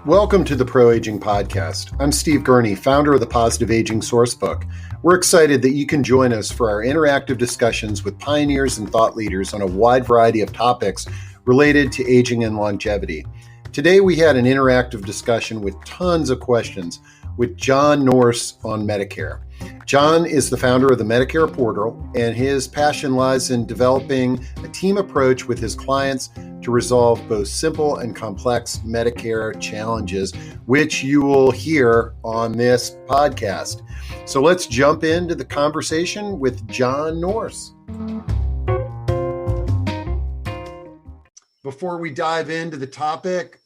Welcome to the Pro Aging Podcast. I'm Steve Gurney, founder of the Positive Aging Sourcebook. We're excited that you can join us for our interactive discussions with pioneers and thought leaders on a wide variety of topics related to aging and longevity. Today we had an interactive discussion with tons of questions with John Norce on Medicare. John is the founder of the Medicare portal, and his passion lies in developing a team approach with his clients to resolve both simple and complex Medicare challenges, which you will hear on this podcast. So let's jump into the conversation with John Norce. Before we dive into the topic,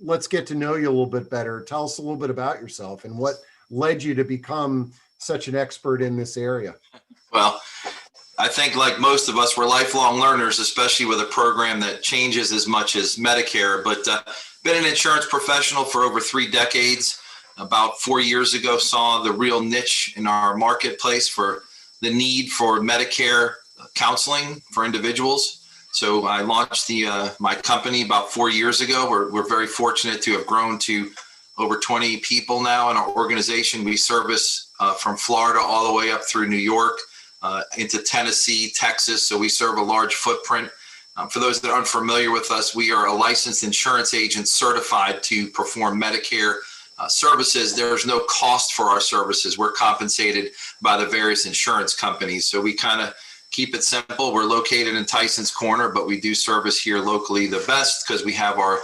let's get to know you a little bit better. Tell us a little bit about yourself and what led you to become such an expert in this area. Well, I think like most of us, we're lifelong learners, especially with a program that changes as much as Medicare. But been an insurance professional for over 3 decades. About 4 years ago, saw the real niche in our marketplace for the need for Medicare counseling for individuals. So I launched my company about 4 years ago. We're very fortunate to have grown to over 20 people now in our organization. We service from Florida all the way up through New York, into Tennessee, Texas. So we serve a large footprint. For those that are unfamiliar with us, we are a licensed insurance agent certified to perform Medicare services. There's no cost for our services. We're compensated by the various insurance companies. So we kind of keep it simple. We're located in Tyson's Corner, but we do service here locally the best because we have our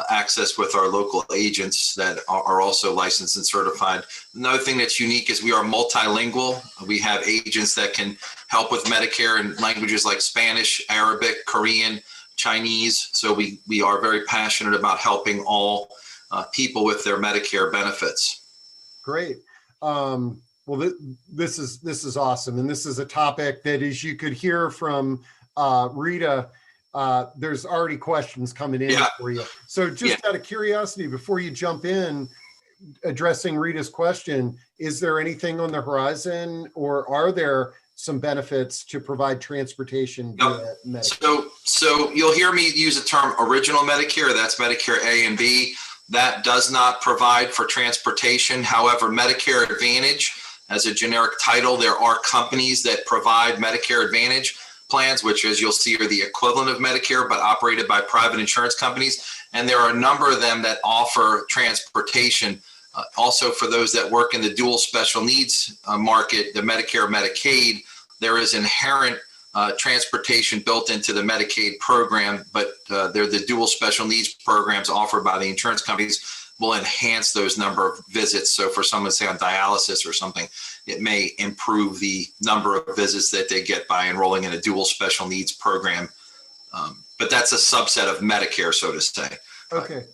access with our local agents that are also licensed and certified. Another thing that's unique is we are multilingual. We have agents that can help with Medicare in languages like Spanish, Arabic, Korean, Chinese. So we are very passionate about helping all people with their Medicare benefits. Great. Well, this is awesome. And this is a topic that, as you could hear from Rita, there's already questions coming in for you. So just out of curiosity, before you jump in, addressing Rita's question, is there anything on the horizon, or are there some benefits to provide transportation via Medicare? So you'll hear me use the term original Medicare. That's Medicare A and B. That does not provide for transportation. However, Medicare Advantage, as a generic title, there are companies that provide Medicare Advantage plans, which, as you'll see, are the equivalent of Medicare, but operated by private insurance companies. And there are a number of them that offer transportation. Also, for those that work in the dual special needs market, the Medicare, Medicaid, there is inherent transportation built into the Medicaid program, but they're the dual special needs programs offered by the insurance companies will enhance those number of visits. So for someone, say, on dialysis or something, it may improve the number of visits that they get by enrolling in a dual special needs program. But that's a subset of Medicare, so to say. Okay.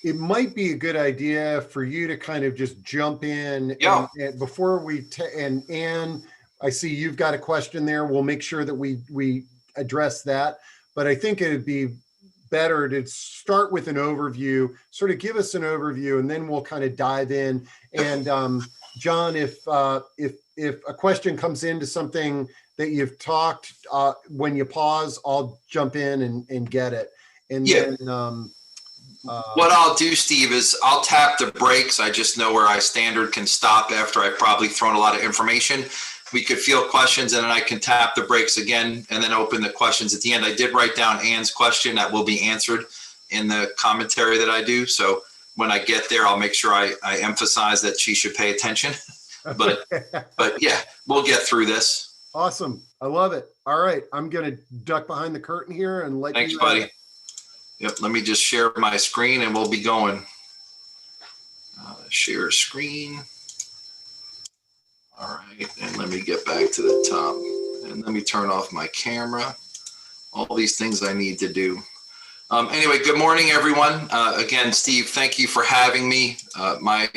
It might be a good idea for you to kind of just jump in and before we, and Anne, I see you've got a question there. We'll make sure that we address that. But I think it'd be better to start with an overview, sort of give us an overview, and then we'll kind of dive in. And John, if a question comes into something that you've talked, when you pause, I'll jump in and get it. And then what I'll do, Steve, is I'll tap the brakes. I just know where I standard can stop after I've probably thrown a lot of information. We could field questions, and then I can tap the brakes again and then open the questions at the end. I did write down Anne's question that will be answered in the commentary that I do. So when I get there, I'll make sure I emphasize that she should pay attention. But yeah, we'll get through this. Awesome. I love it. All right. I'm going to duck behind the curtain here and let Thanks, buddy. Yep. Let me just share my screen and we'll be going. Share screen. All right, and let me get back to the top, and let me turn off my camera. All these things I need to do. Anyway, good morning, everyone. Again, Steve, thank you for having me. My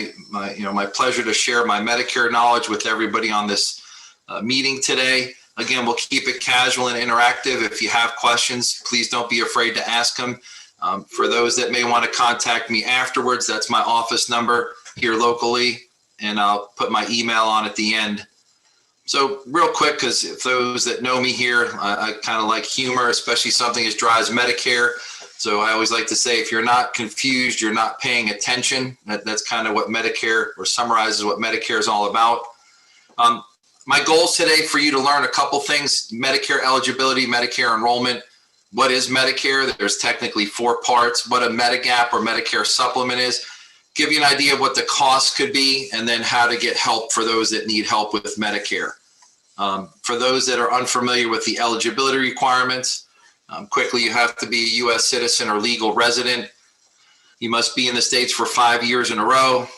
pleasure to share my Medicare knowledge with everybody on this meeting today. Again, we'll keep it casual and interactive. If you have questions, please don't be afraid to ask them. For those that may want to contact me afterwards, that's my office number here locally, and I'll put my email on at the end. So real quick, because those that know me here, I kind of like humor, especially something as dry as Medicare. So I always like to say, if you're not confused, you're not paying attention. That's kind of what Medicare, or summarizes what Medicare is all about. My goals today for you to learn a couple things: Medicare eligibility, Medicare enrollment. What is Medicare? There's technically 4 parts. What a Medigap or Medicare supplement is. Give you an idea of what the cost could be, and then how to get help for those that need help with Medicare. For those that are unfamiliar with the eligibility requirements, quickly, you have to be a U.S. citizen or legal resident. You must be in the States for 5 years in a row.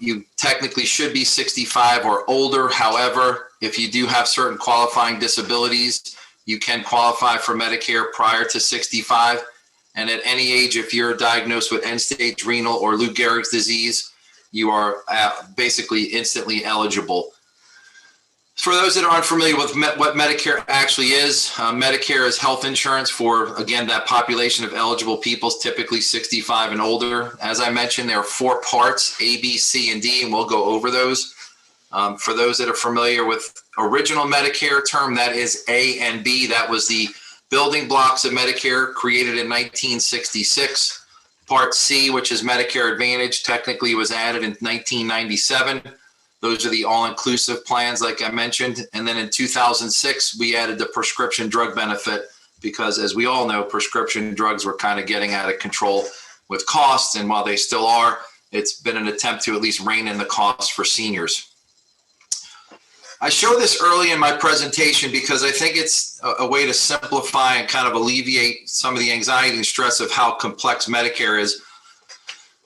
You technically should be 65 or older. However, if you do have certain qualifying disabilities, you can qualify for Medicare prior to 65. And at any age, if you're diagnosed with end-stage renal or Lou Gehrig's disease, you are basically instantly eligible. For those that are unfamiliar with what Medicare actually is, Medicare is health insurance for, again, that population of eligible people, typically 65 and older. As I mentioned, there are 4 parts, A, B, C, and D, and we'll go over those. For those that are familiar with original Medicare term, that is A and B. That was the building blocks of Medicare, created in 1966. Part C, which is Medicare Advantage, technically was added in 1997. Those are the all-inclusive plans, like I mentioned. And then in 2006, we added the prescription drug benefit because, as we all know, prescription drugs were kind of getting out of control with costs. And while they still are, it's been an attempt to at least rein in the costs for seniors. I show this early in my presentation because I think it's a way to simplify and kind of alleviate some of the anxiety and stress of how complex Medicare is.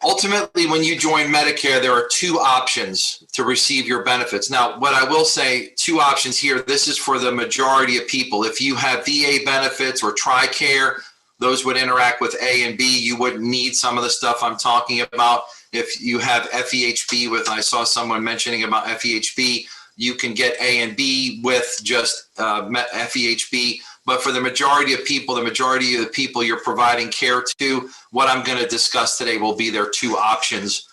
Ultimately, when you join Medicare, there are 2 options to receive your benefits. Now, what I will say, 2 options here, this is for the majority of people. If you have VA benefits or TRICARE, those would interact with A and B. You wouldn't need some of the stuff I'm talking about. If you have FEHB I saw someone mentioning about FEHB, you can get A and B with just FEHB. But for the majority of the people you're providing care to, what I'm going to discuss today will be their 2 options.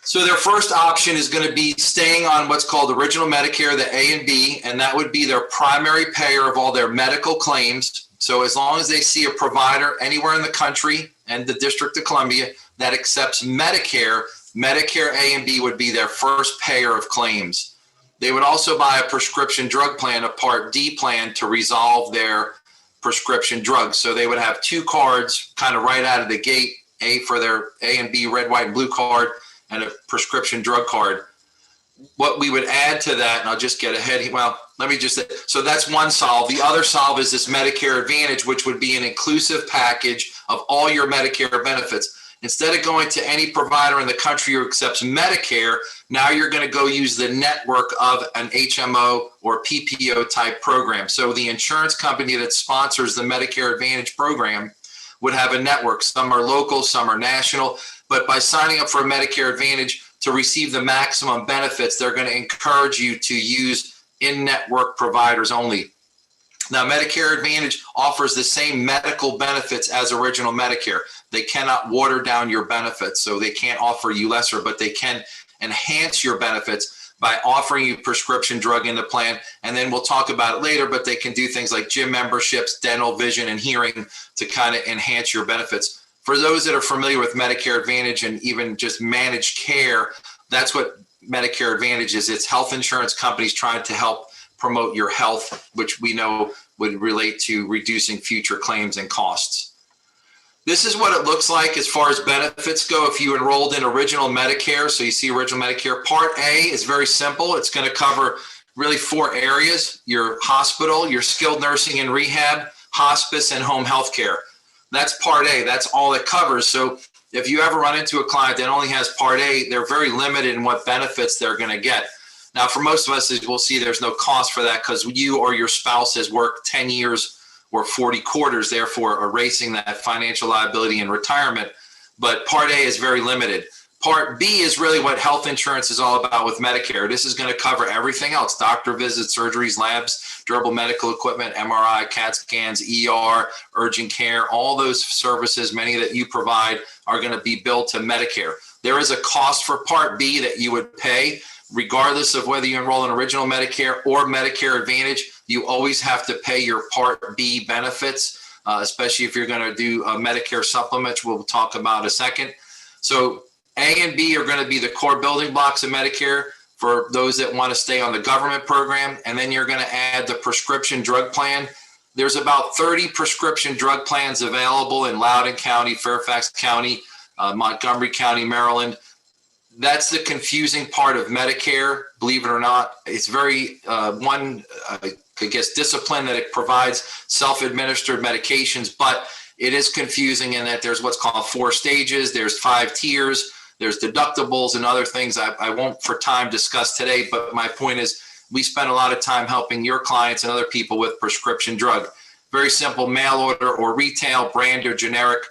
So their first option is going to be staying on what's called original Medicare, the A and B, and that would be their primary payer of all their medical claims. So as long as they see a provider anywhere in the country and the District of Columbia that accepts Medicare, Medicare A and B would be their first payer of claims. They would also buy a prescription drug plan, a Part D plan, to resolve their prescription drugs. So they would have 2 cards kind of right out of the gate, A for their A and B red, white, and blue card, and a prescription drug card. What we would add to that, and I'll just get ahead, so that's one solve. The other solve is this Medicare Advantage, which would be an inclusive package of all your Medicare benefits. Instead of going to any provider in the country who accepts Medicare, now you're going to go use the network of an HMO or PPO type program. So the insurance company that sponsors the Medicare Advantage program would have a network. Some are local, some are national. But by signing up for a Medicare Advantage to receive the maximum benefits, they're going to encourage you to use in-network providers only. Now, Medicare Advantage offers the same medical benefits as original Medicare. They cannot water down your benefits, so they can't offer you lesser, but they can enhance your benefits by offering you prescription drug in the plan. And then we'll talk about it later, but they can do things like gym memberships, dental, vision, and hearing to kind of enhance your benefits. For those that are familiar with Medicare Advantage and even just managed care, that's what Medicare Advantage is. It's health insurance companies trying to help promote your health, which we know would relate to reducing future claims and costs. This is what it looks like as far as benefits go if you enrolled in original Medicare. So you see original Medicare. Part A is very simple. It's going to cover really 4 areas: your hospital, your skilled nursing and rehab, hospice, and home health care. That's Part A. That's all it covers. So if you ever run into a client that only has Part A, they're very limited in what benefits they're going to get. Now, for most of us, as we'll see, there's no cost for that because you or your spouse has worked 10 years or 40 quarters, therefore erasing that financial liability in retirement. But Part A is very limited. Part B is really what health insurance is all about with Medicare. This is going to cover everything else: doctor visits, surgeries, labs, durable medical equipment, MRI, CAT scans, ER, urgent care. All those services, many that you provide, are going to be billed to Medicare. There is a cost for Part B that you would pay. Regardless of whether you enroll in original Medicare or Medicare Advantage, you always have to pay your Part B benefits. especially if you're going to do a Medicare supplement, which we'll talk about in a second. So A and B are going to be the core building blocks of Medicare for those that want to stay on the government program. And then you're going to add the prescription drug plan. There's about 30 prescription drug plans available in Loudoun County, Fairfax County, Montgomery County, Maryland. That's the confusing part of Medicare, believe it or not. It's very, discipline that it provides self-administered medications, but it is confusing in that there's what's called 4 stages. There's 5 tiers. There's deductibles and other things I won't for time discuss today, but my point is we spend a lot of time helping your clients and other people with prescription drug. Very simple, mail order or retail, brand or generic,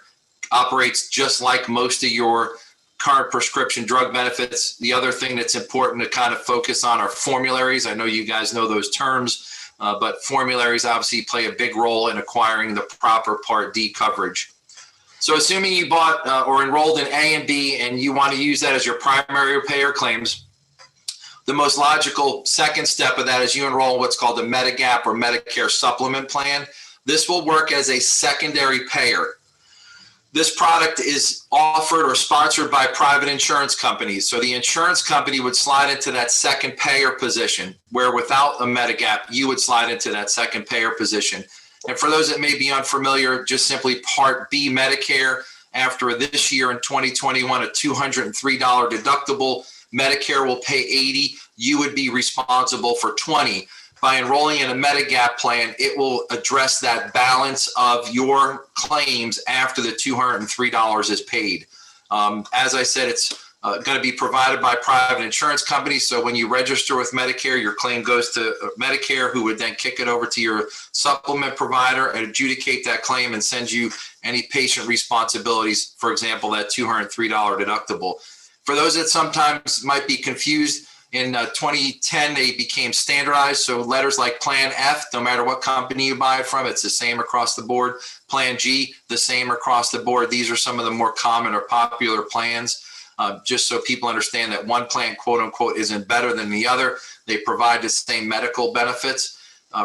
operates just like most of your current prescription drug benefits. The other thing that's important to kind of focus on are formularies. I know you guys know those terms, but formularies obviously play a big role in acquiring the proper Part D coverage. So assuming you bought or enrolled in A and B and you want to use that as your primary payer claims, the most logical second step of that is you enroll in what's called a Medigap or Medicare supplement plan. This will work as a secondary payer. This product is offered or sponsored by private insurance companies. So the insurance company would slide into that second payer position, where without a Medigap, you would slide into that second payer position. And for those that may be unfamiliar, just simply Part B Medicare, after this year in 2021, a $203 deductible, Medicare will pay $80, you would be responsible for $20. By enrolling in a Medigap plan, it will address that balance of your claims after the $203 is paid. As I said, it's going to be provided by private insurance companies. So when you register with Medicare, your claim goes to Medicare, who would then kick it over to your supplement provider and adjudicate that claim and send you any patient responsibilities, for example, that $203 deductible. For those that sometimes might be confused, in 2010, they became standardized. So letters like Plan F, no matter what company you buy it from, it's the same across the board. Plan G, the same across the board. These are some of the more common or popular plans. Just so people understand that one plan, quote unquote, isn't better than the other. They provide the same medical benefits.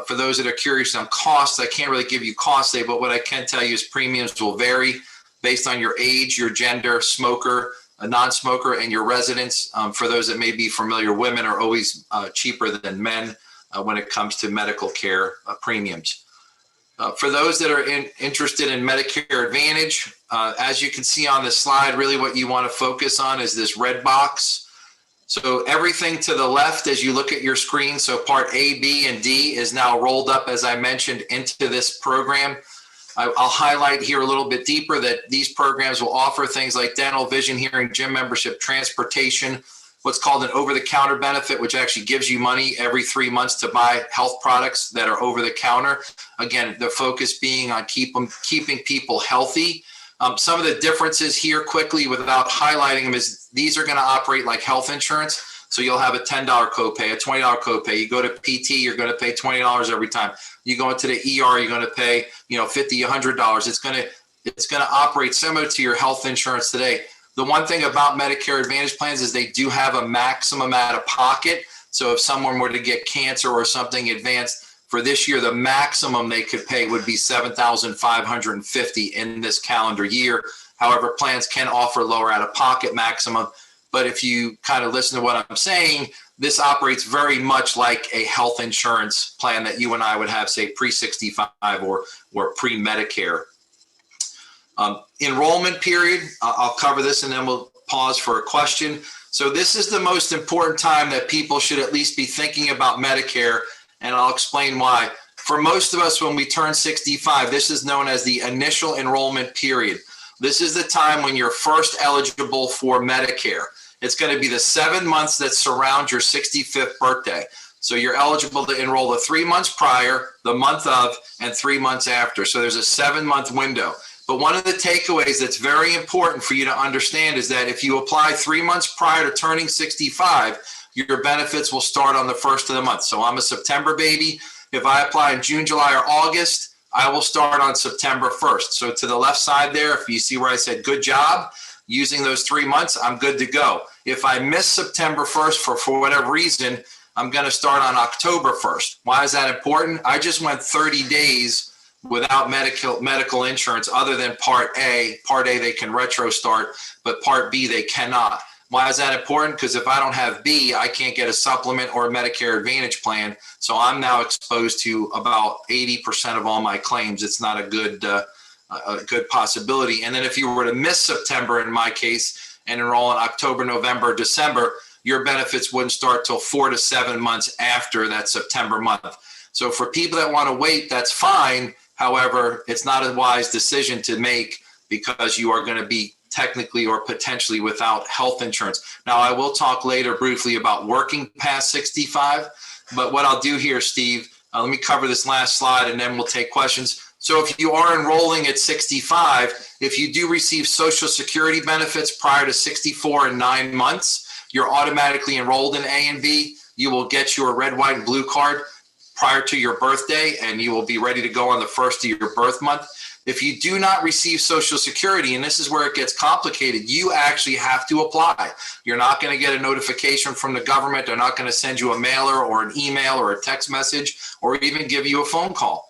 For those that are curious on costs, I can't really give you costs today, but what I can tell you is premiums will vary based on your age, your gender, smoker, a non-smoker, and your residence. For those that may be familiar, women are always cheaper than men when it comes to medical care premiums. For those that are interested in Medicare Advantage, as you can see on the slide, really what you want to focus on is this red box. So everything to the left as you look at your screen, so Part A, B, and D is now rolled up, as I mentioned, into this program. I'll highlight here a little bit deeper that these programs will offer things like dental, vision, hearing, gym membership, transportation, what's called an over-the-counter benefit, which actually gives you money every 3 months to buy health products that are over-the-counter. Again, the focus being on keeping people healthy. Some of the differences here quickly without highlighting them is these are going to operate like health insurance. So you'll have a $10 copay, a $20 copay. You go to PT, you're going to pay $20 every time. You go into the ER, you're going to pay, $50, $100. It's going to operate similar to your health insurance today. The one thing about Medicare Advantage plans is they do have a maximum out of pocket. So if someone were to get cancer or something advanced for this year, the maximum they could pay would be $7,550 in this calendar year. However, plans can offer lower out of pocket maximum. But if you kind of listen to what I'm saying, this operates very much like a health insurance plan that you and I would have, say, pre-65 or pre-Medicare. Enrollment period, I'll cover this and then we'll pause for a question. So this is the most important time that people should at least be thinking about Medicare, and I'll explain why. For most of us, when we turn 65, this is known as the initial enrollment period. This is the time when you're first eligible for Medicare. It's going to be the 7 months that surround your 65th birthday. So you're eligible to enroll the 3 months prior, the month of, and 3 months after. So there's a 7-month window. But one of the takeaways that's very important for you to understand is that if you apply 3 months prior to turning 65, your benefits will start on the first of the month. So I'm a September baby. If I apply in June, July, or August, I will start on September 1st. So to the left side there, if you see where I said good job, using those 3 months, I'm good to go. If I miss September 1st for whatever reason, I'm going to start on October 1st. Why is that important? I just went 30 days without medical insurance other than Part A. Part A, they can retro start, but Part B, they cannot. Why is that important? Because if I don't have B, I can't get a supplement or a Medicare Advantage plan. So I'm now exposed to about 80% of all my claims. It's not a good possibility. And then if you were to miss September, in my case, and enroll in October, November, December, your benefits wouldn't start till 4 to 7 months after that September month. So for people that want to wait, that's fine. However, it's not a wise decision to make because you are going to be technically or potentially without health insurance. Now, I will talk later briefly about working past 65, but what I'll do here, Steve, let me cover this last slide and then we'll take questions. So if you are enrolling at 65, if you do receive Social Security benefits prior to 64 and 9 months, you're automatically enrolled in A and B. You will get your red, white, and blue card prior to your birthday, and you will be ready to go on the first of your birth month. If you do not receive Social Security, and this is where it gets complicated, you actually have to apply. You're not going to get a notification from the government. They're not going to send you a mailer or an email or a text message or even give you a phone call.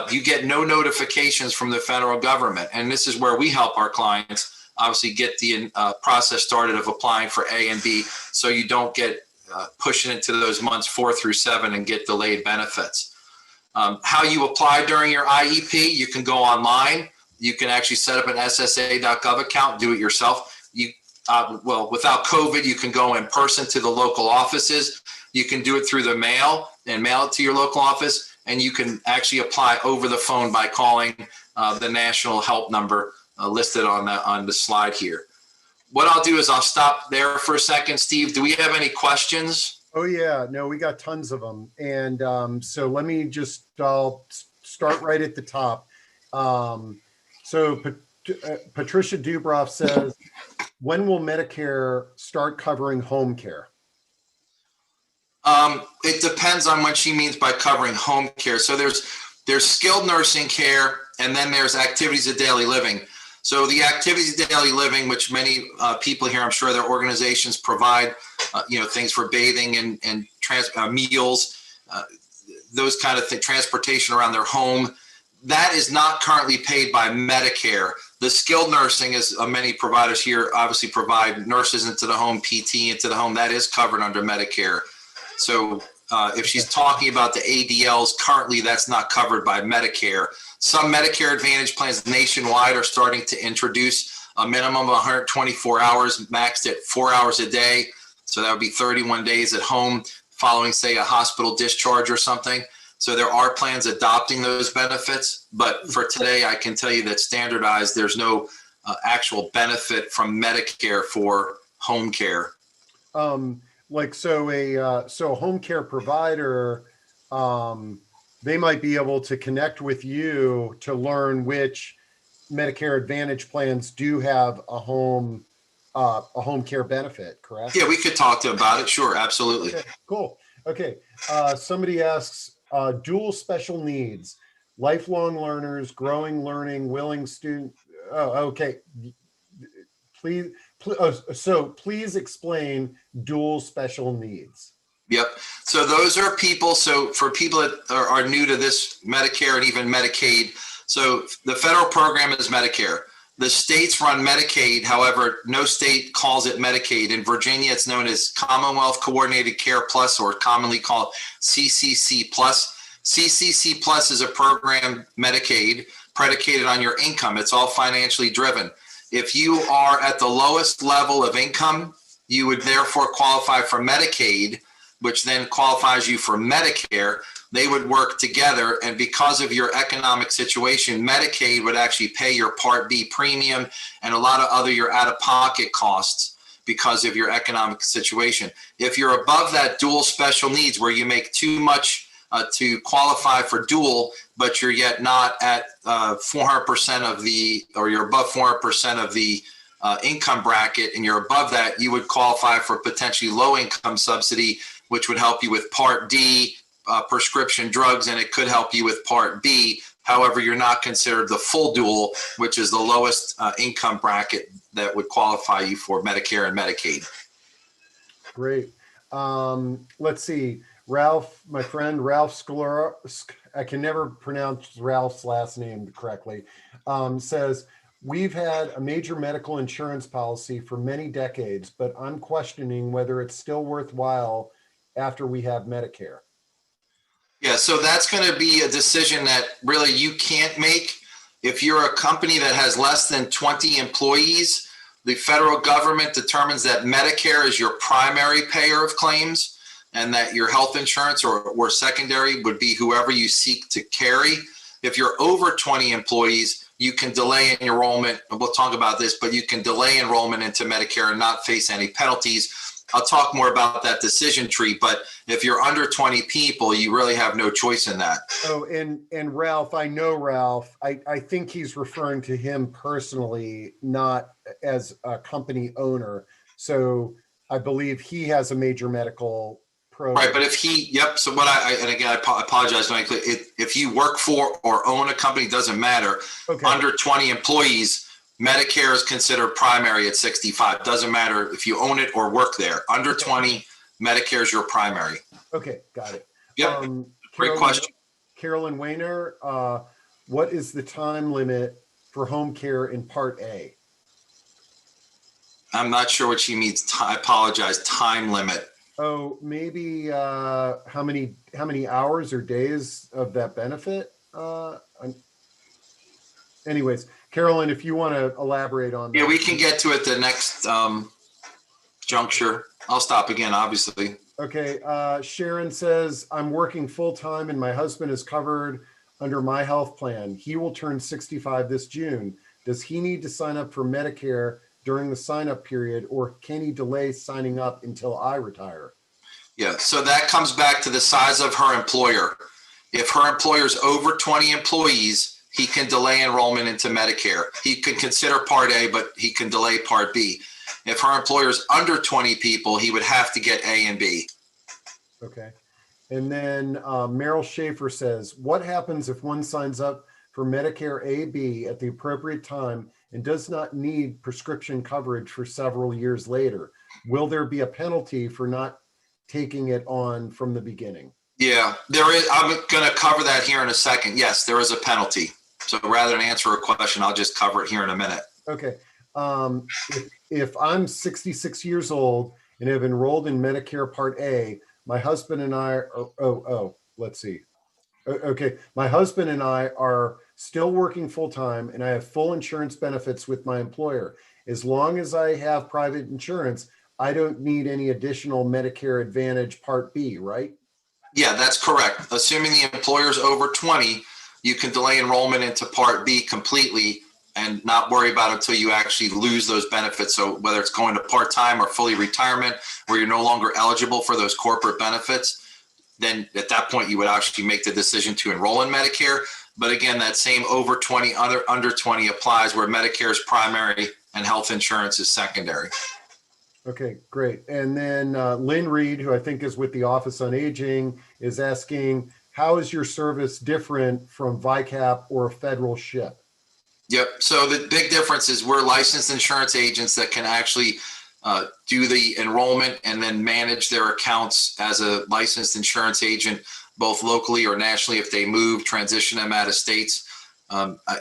You get no notifications from the federal government. And this is where we help our clients obviously get the process started of applying for A and B so you don't get pushing into those months 4 through 7 and get delayed benefits. How you apply during your IEP, you can go online. You can actually set up an SSA.gov account, do it yourself. Without COVID, you can go in person to the local offices. You can do it through the mail and mail it to your local office. And you can actually apply over the phone by calling the national help number listed on the slide here. What I'll do is I'll stop there for a second. Steve, do we have any questions? Oh, yeah. No, we got tons of them. And so let me I'll start right at the top. Patricia Dubroff says, when will Medicare start covering home care? It depends on what she means by covering home care. So there's skilled nursing care, and then there's activities of daily living. So the activities of daily living, which many people here, I'm sure their organizations provide, things for bathing and meals, those kind of things, transportation around their home. That is not currently paid by Medicare. The skilled nursing, as many providers here obviously provide nurses into the home, PT into the home, that is covered under Medicare. So if she's talking about the ADLs, currently that's not covered by Medicare. Some Medicare Advantage plans nationwide are starting to introduce a minimum of 124 hours, maxed at 4 hours a day. So that would be 31 days at home following, say, a hospital discharge or something. So there are plans adopting those benefits. But for today, I can tell you that standardized, there's no actual benefit from Medicare for home care. So a home care provider, they might be able to connect with you to learn which Medicare Advantage plans do have a home care benefit, correct? Yeah, we could talk to them about it. Sure, absolutely. Okay, cool. Okay. Somebody asks, dual special needs, lifelong learners, growing learning, willing student. Oh, okay. Please explain dual special needs. Yep. So those are people. So for people that are new to this Medicare and even Medicaid, so the federal program is Medicare. The states run Medicaid. However, no state calls it Medicaid. In Virginia, it's known as Commonwealth Coordinated Care Plus, or commonly called CCC Plus. CCC Plus is a program, Medicaid, predicated on your income. It's all financially driven. If you are at the lowest level of income, you would therefore qualify for Medicaid, which then qualifies you for Medicare. They would work together, and because of your economic situation, Medicaid would actually pay your Part B premium and a lot of other your out-of-pocket costs because of your economic situation. If you're above that dual special needs, where you make too much to qualify for dual, but you're yet not at 400% of the, or you're above 400% of the income bracket, and you're above that, you would qualify for potentially low income subsidy, which would help you with Part D, prescription drugs, and it could help you with Part B. However, you're not considered the full dual, which is the lowest income bracket that would qualify you for Medicare and Medicaid. Great. Let's see. Ralph, my friend Ralph I can never pronounce Ralph's last name correctly, says, we've had a major medical insurance policy for many decades, but I'm questioning whether it's still worthwhile after we have Medicare. Yeah, so that's going to be a decision that really you can't make. If you're a company that has less than 20 employees, the federal government determines that Medicare is your primary payer of claims and that your health insurance or secondary would be whoever you seek to carry. If you're over 20 employees, you can delay enrollment. We'll talk about this, but you can delay enrollment into Medicare and not face any penalties. I'll talk more about that decision tree, but if you're under 20 people, you really have no choice in that. Oh, and Ralph, I know Ralph, I think he's referring to him personally, not as a company owner. So I believe he has a major medical program. Right, but if he, yep. So what and again, I apologize. If you work for or own a company, doesn't matter. Okay. Under 20 employees, Medicare is considered primary at 65. Doesn't matter if you own it or work there. Under 20, Medicare is your primary. Okay, got it. Yep. Great question. Carolyn Wayner, what is the time limit for home care in Part A? I'm not sure what she means. I apologize. Time limit. Oh, maybe how many hours or days of that benefit? Anyways, Carolyn, if you want to elaborate on that. Yeah, we can get to it the next juncture. I'll stop again, obviously. Okay. Sharon says, I'm working full-time and my husband is covered under my health plan. He will turn 65 this June. Does he need to sign up for Medicare during the sign-up period, or can he delay signing up until I retire? Yeah, so that comes back to the size of her employer. If her employer is over 20 employees, he can delay enrollment into Medicare. He could consider Part A, but he can delay Part B. If her employer is under 20 people, he would have to get A and B. Okay. And then Meryl Schaefer says, what happens if one signs up for Medicare A/B at the appropriate time and does not need prescription coverage for several years later? Will there be a penalty for not taking it on from the beginning? Yeah, there is. I'm going to cover that here in a second. Yes, there is a penalty. So rather than answer a question, I'll just cover it here in a minute. Okay. If I'm 66 years old and have enrolled in Medicare Part A, my husband and I are, let's see. Okay. My husband and I are still working full time and I have full insurance benefits with my employer. As long as I have private insurance, I don't need any additional Medicare Advantage Part B, right? Yeah, that's correct. Assuming the employer's over 20, you can delay enrollment into Part B completely and not worry about it until you actually lose those benefits. So whether it's going to part-time or fully retirement, where you're no longer eligible for those corporate benefits, then at that point you would actually make the decision to enroll in Medicare. But again, that same over 20, under 20 applies, where Medicare is primary and health insurance is secondary. Okay, great. And then Lynn Reed, who I think is with the Office on Aging, is asking, how is your service different from VICAP or a federal SHIP? Yep. So the big difference is we're licensed insurance agents that can actually do the enrollment and then manage their accounts as a licensed insurance agent, both locally or nationally if they move, transition them out of states.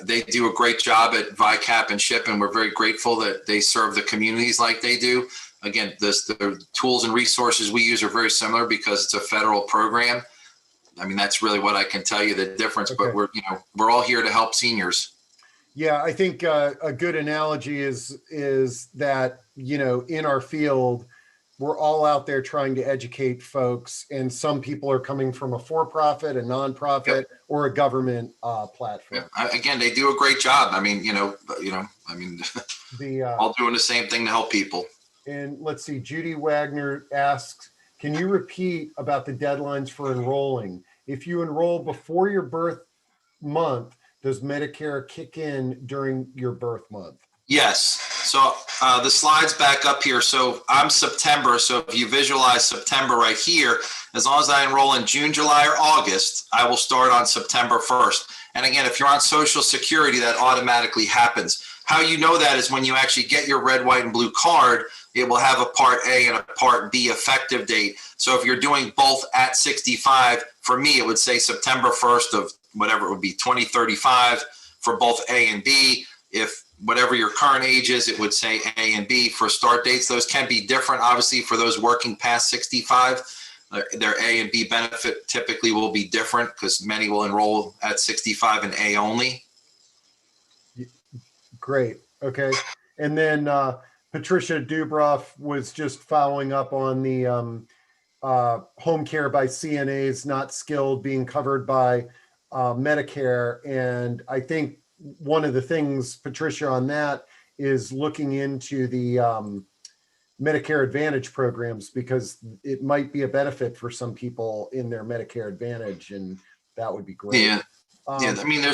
They do a great job at VICAP and SHIP, and we're very grateful that they serve the communities like they do. Again, the tools and resources we use are very similar because it's a federal program. I mean, that's really what I can tell you the difference, okay. But we're all here to help seniors. Yeah, I think a good analogy is that, in our field, we're all out there trying to educate folks, and some people are coming from a for-profit, a nonprofit, yep, or a government platform. Yeah. Again, they do a great job. I mean, all doing the same thing to help people. And let's see, Judy Wagner asks, can you repeat about the deadlines for enrolling? If you enroll before your birth month, does Medicare kick in during your birth month? Yes. So the slide's back up here. So I'm September. So if you visualize September right here, as long as I enroll in June, July, or August, I will start on September 1st. And again, if you're on Social Security, that automatically happens. How you know that is when you actually get your red, white, and blue card, it will have a Part A and a Part B effective date. So if you're doing both at 65, for me, it would say September 1st of whatever it would be, 2035 for both A and B. If whatever your current age is, it would say A and B for start dates. Those can be different, obviously, for those working past 65. Their A and B benefit typically will be different because many will enroll at 65 and A only. Great. Okay. And then Patricia Dubroff was just following up on the home care by CNAs not skilled being covered by Medicare. And I think one of the things, Patricia, on that is looking into the Medicare Advantage programs, because it might be a benefit for some people in their Medicare Advantage, and that would be great. Yeah. Yeah, I mean,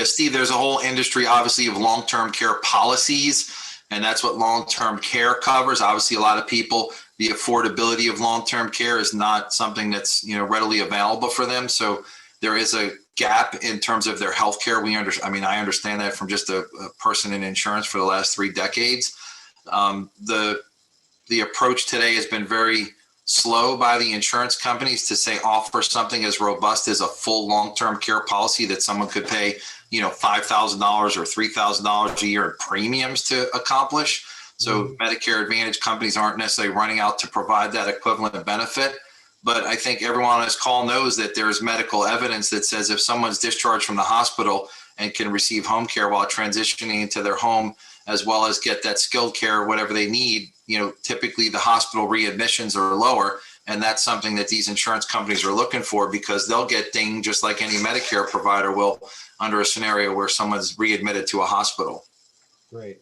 Steve, there's a whole industry, obviously, of long-term care policies, and that's what long-term care covers. Obviously, a lot of people, the affordability of long-term care is not something that's, readily available for them. So there is a gap in terms of their health care. I understand that from just a person in insurance for the last 3 decades. The approach today has been very slow by the insurance companies to say offer something as robust as a full long-term care policy that someone could pay, $5,000 or $3,000 a year in premiums to accomplish. So Medicare Advantage companies aren't necessarily running out to provide that equivalent benefit. But I think everyone on this call knows that there's medical evidence that says if someone's discharged from the hospital and can receive home care while transitioning into their home, as well as get that skilled care, whatever they need, typically the hospital readmissions are lower. And that's something that these insurance companies are looking for, because they'll get dinged just like any Medicare provider will under a scenario where someone's readmitted to a hospital. Great.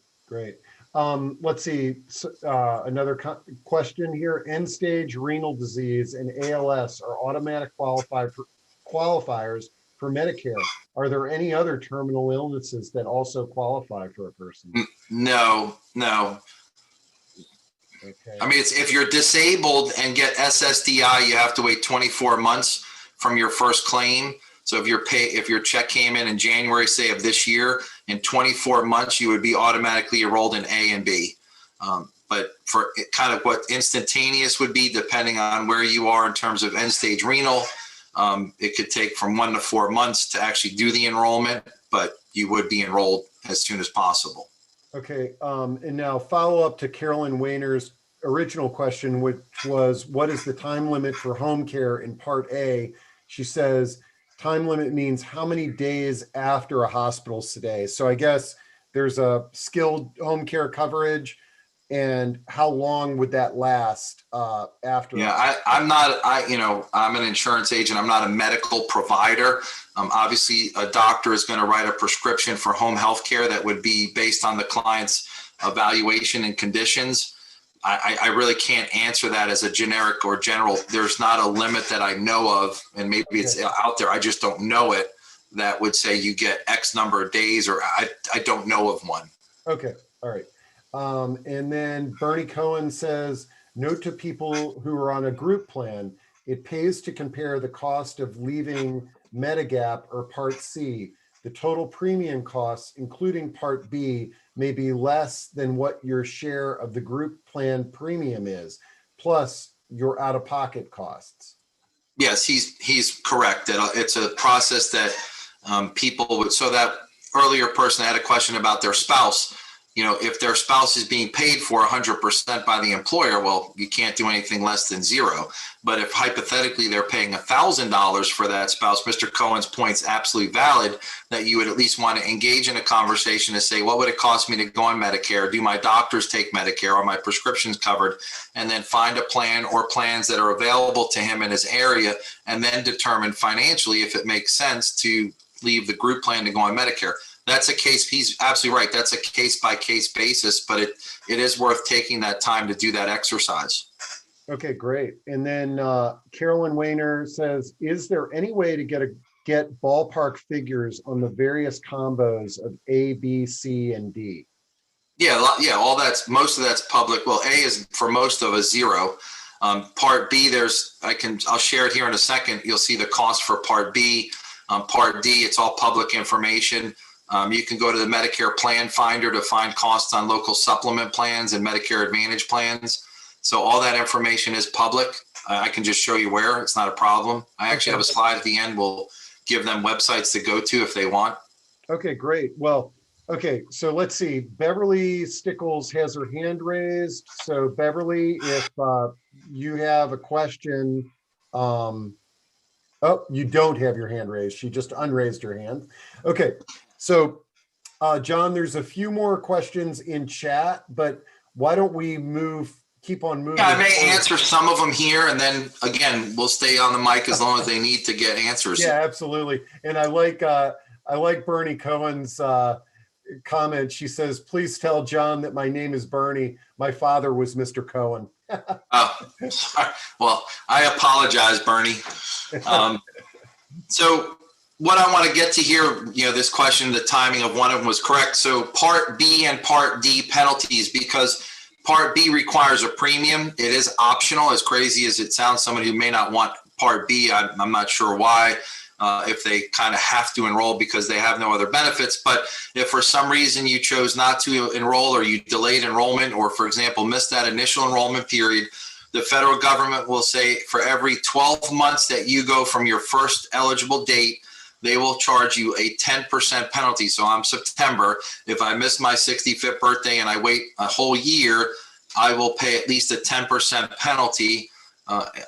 Let's see. Another question here. End-stage renal disease and ALS are automatic qualifiers for Medicare. Are there any other terminal illnesses that also qualify for a person? No. Okay. I mean, if you're disabled and get SSDI, you have to wait 24 months from your first claim. So if your check came in January, say, of this year, in 24 months, you would be automatically enrolled in A and B. But for kind of what instantaneous would be, depending on where you are in terms of end-stage renal, it could take from 1 to 4 months to actually do the enrollment, but you would be enrolled as soon as possible. Okay. And now follow up to Carolyn Wayner's original question, which was, what is the time limit for home care in Part A? She says, time limit means how many days after a hospital stay. So I guess there's a skilled home care coverage, and how long would that last after? Yeah, I'm an insurance agent. I'm not a medical provider. Obviously, a doctor is going to write a prescription for home health care that would be based on the client's evaluation and conditions. I really can't answer that as a generic or general. There's not a limit that I know of, and maybe it's out there, I just don't know it, that would say you get X number of days, or I don't know of one. Okay, all right. And then Bernie Cohen says, note to people who are on a group plan, it pays to compare the cost of leaving Medigap or Part C. The total premium costs, including Part B, may be less than what your share of the group plan premium is, plus your out-of-pocket costs. Yes, he's correct. It's a process that people would, so that earlier person had a question about their spouse. If their spouse is being paid for 100% by the employer, well, you can't do anything less than zero. But if hypothetically they're paying $1,000 for that spouse, Mr. Cohen's point's absolutely valid, that you would at least want to engage in a conversation to say, what would it cost me to go on Medicare? Do my doctors take Medicare? Are my prescriptions covered? And then find a plan or plans that are available to him in his area, and then determine financially if it makes sense to leave the group plan to go on Medicare. That's a case, he's absolutely right. That's a case by case basis, but it is worth taking that time to do that exercise. Okay, great. And then Carolyn Wayner says, is there any way to get ballpark figures on the various combos of A, B, C, and D? Yeah, most of that's public. Well, A is for most of us 0. Part B, I'll share it here in a second. You'll see the cost for Part B. Part D, it's all public information. You can go to the Medicare Plan Finder to find costs on local supplement plans and Medicare Advantage plans. So all that information is public. I can just show you where. It's not a problem. I actually have a slide at the end. We'll give them websites to go to if they want. Okay, great. Well, okay, so let's see. Beverly Stickles has her hand raised. So Beverly, if you have a question, oh, you don't have your hand raised. She just unraised her hand. Okay, so John, there's a few more questions in chat, but why don't we keep on moving? Yeah, I may answer some of them here, and then again, we'll stay on the mic as long as they need to get answers. Yeah, absolutely. And I like Bernie Cohen's comment. She says, "Please tell John that my name is Bernie. My father was Mr. Cohen." Oh, sorry. Well, I apologize, Bernie. So what I want to get to here, this question, the timing of one of them was correct. So Part B and Part D penalties, because Part B requires a premium. It is optional, as crazy as it sounds. Somebody who may not want Part B, I'm not sure why, if they kind of have to enroll because they have no other benefits. But if for some reason you chose not to enroll, or you delayed enrollment, or for example, missed that initial enrollment period, the federal government will say for every 12 months that you go from your first eligible date, they will charge you a 10% penalty. So I'm September. If I miss my 65th birthday and I wait a whole year, I will pay at least a 10% penalty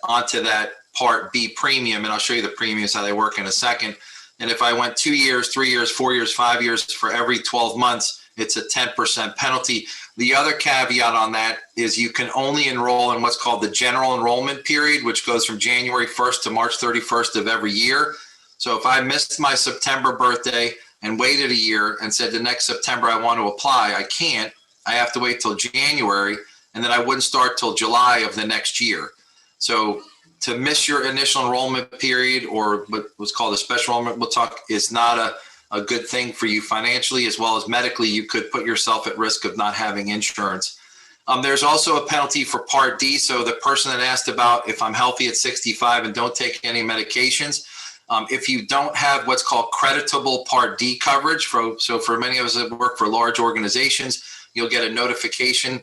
onto that Part B premium. And I'll show you the premiums, how they work in a second. And if I went 2 years, 3 years, 4 years, 5 years, for every 12 months, it's a 10% penalty. The other caveat on that is you can only enroll in what's called the general enrollment period, which goes from January 1st to March 31st of every year. So if I missed my September birthday and waited a year and said the next September I want to apply, I can't. I have to wait till January, and then I wouldn't start till July of the next year. So to miss your initial enrollment period, or what's called a special enrollment, is not a good thing for you financially as well as medically. You could put yourself at risk of not having insurance. There's also a penalty for Part D. So the person that asked about if I'm healthy at 65 and don't take any medications, if you don't have what's called creditable Part D coverage, so for many of us that work for large organizations, you'll get a notification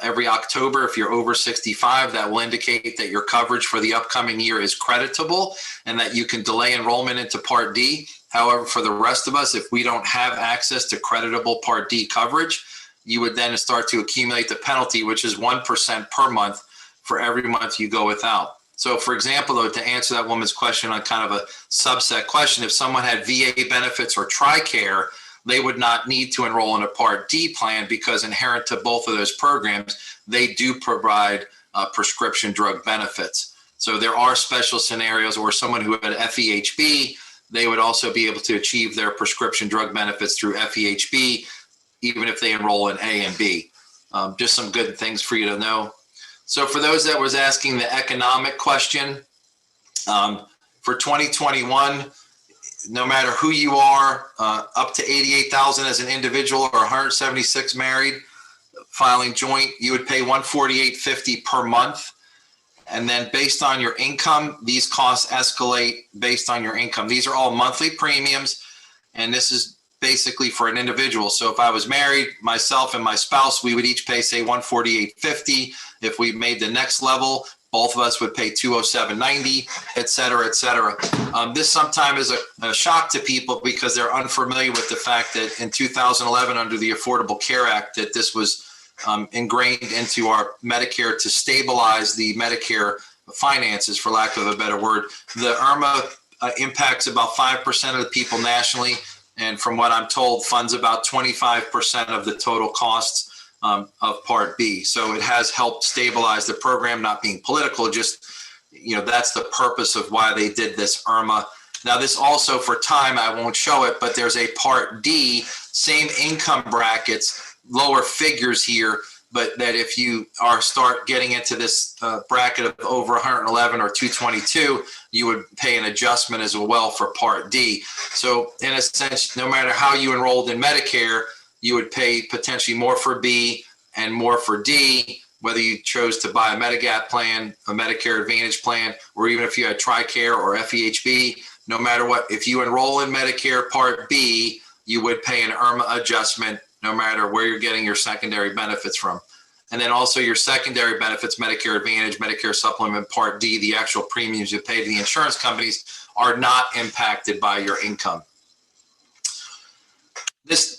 every October if you're over 65 that will indicate that your coverage for the upcoming year is creditable and that you can delay enrollment into Part D. However, for the rest of us, if we don't have access to creditable Part D coverage, you would then start to accumulate the penalty, which is 1% per month for every month you go without. So for example, though, to answer that woman's question on kind of a subset question, if someone had VA benefits or TRICARE, they would not need to enroll in a Part D plan because inherent to both of those programs, they do provide prescription drug benefits. So there are special scenarios where someone who had FEHB, they would also be able to achieve their prescription drug benefits through FEHB, even if they enroll in A and B. Just some good things for you to know. So for those that was asking the economic question, for 2021, no matter who you are, up to 88,000 as an individual or 176 married, filing joint, you would pay $148.50 per month. And then based on your income, these costs escalate based on your income. These are all monthly premiums, and this is basically for an individual. So if I was married, myself and my spouse, we would each pay, say, $148.50. If we made the next level, both of us would pay $207.90, et cetera, et cetera. This sometimes is a shock to people because they're unfamiliar with the fact that in 2011, under the Affordable Care Act, that this was ingrained into our Medicare to stabilize the Medicare finances, for lack of a better word. The IRMA impacts about 5% of the people nationally, and from what I'm told, funds about 25% of the total costs of Part B. So it has helped stabilize the program, not being political, just, that's the purpose of why they did this IRMA. Now, this also, for time, I won't show it, but there's a Part D, same income brackets, lower figures here, but that if you start getting into this bracket of over 111 or 222, you would pay an adjustment as well for Part D. So in a sense, no matter how you enrolled in Medicare, you would pay potentially more for B and more for D, whether you chose to buy a Medigap plan, a Medicare Advantage plan, or even if you had TRICARE or FEHB. No matter what, if you enroll in Medicare Part B, you would pay an IRMA adjustment no matter where you're getting your secondary benefits from. And then also your secondary benefits, Medicare Advantage, Medicare Supplement Part D, the actual premiums you pay to the insurance companies are not impacted by your income.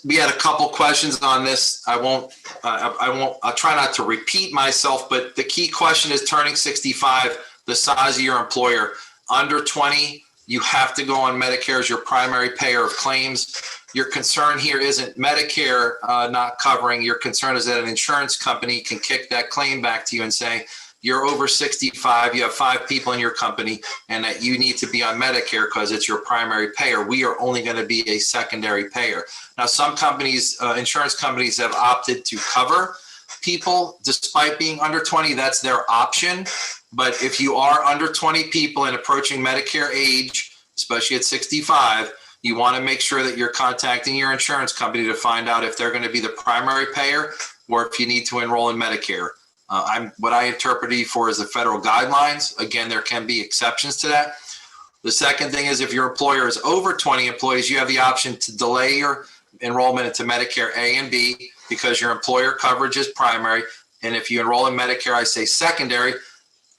We had a couple questions on this. I'll try not to repeat myself, but the key question is turning 65, the size of your employer. Under 20, you have to go on Medicare as your primary payer of claims. Your concern here isn't Medicare not covering. Your concern is that an insurance company can kick that claim back to you and say, you're over 65, you have 5 people in your company, and that you need to be on Medicare because it's your primary payer. We are only going to be a secondary payer. Now, some companies, insurance companies have opted to cover people despite being under 20. That's their option. But if you are under 20 people and approaching Medicare age, especially at 65, you want to make sure that you're contacting your insurance company to find out if they're going to be the primary payer or if you need to enroll in Medicare. What I interpret it for is the federal guidelines. Again, there can be exceptions to that. The second thing is if your employer is over 20 employees, you have the option to delay your enrollment into Medicare A and B because your employer coverage is primary. And if you enroll in Medicare, I say secondary,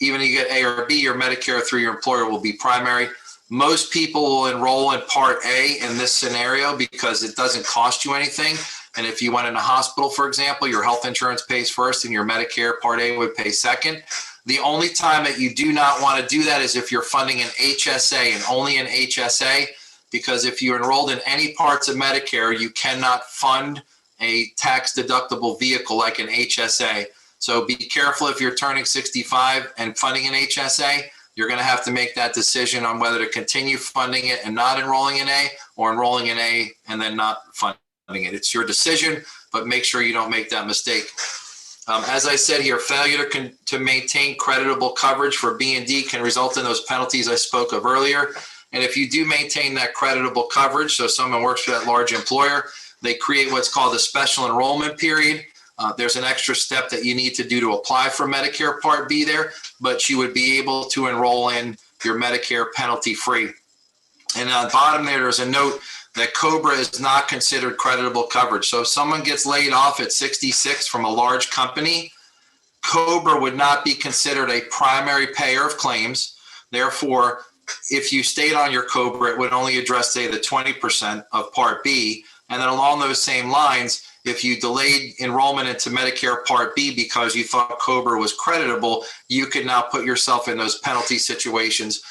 even if you get A or B, your Medicare through your employer will be primary. Most people will enroll in Part A in this scenario because it doesn't cost you anything. And if you went in a hospital, for example, your health insurance pays first and your Medicare Part A would pay second. The only time that you do not want to do that is if you're funding an HSA and only an HSA, because if you enrolled in any parts of Medicare, you cannot fund a tax deductible vehicle like an HSA. So be careful if you're turning 65 and funding an HSA. You're going to have to make that decision on whether to continue funding it and not enrolling in A, or enrolling in A and then not funding it. It's your decision, but make sure you don't make that mistake. As I said here, failure to maintain creditable coverage for B and D can result in those penalties I spoke of earlier. And if you do maintain that creditable coverage, so someone works for that large employer, they create what's called a special enrollment period. There's an extra step that you need to do to apply for Medicare Part B there, but you would be able to enroll in your Medicare penalty free. And on the bottom there's a note that COBRA is not considered creditable coverage. So if someone gets laid off at 66 from a large company, COBRA would not be considered a primary payer of claims. Therefore, if you stayed on your COBRA, it would only address, say, the 20% of Part B. And then along those same lines, if you delayed enrollment into Medicare Part B because you thought COBRA was creditable, you could now put yourself in those penalty situations,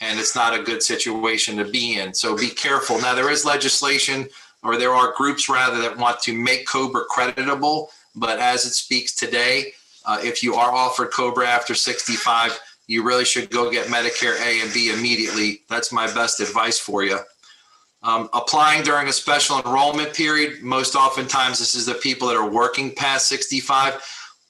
and it's not a good situation to be in. So be careful. Now, there is legislation, or there are groups rather, that want to make COBRA creditable, but as it speaks today, if you are offered COBRA after 65, you really should go get Medicare A and B immediately. That's my best advice for you. Applying during a special enrollment period, most oftentimes this is the people that are working past 65.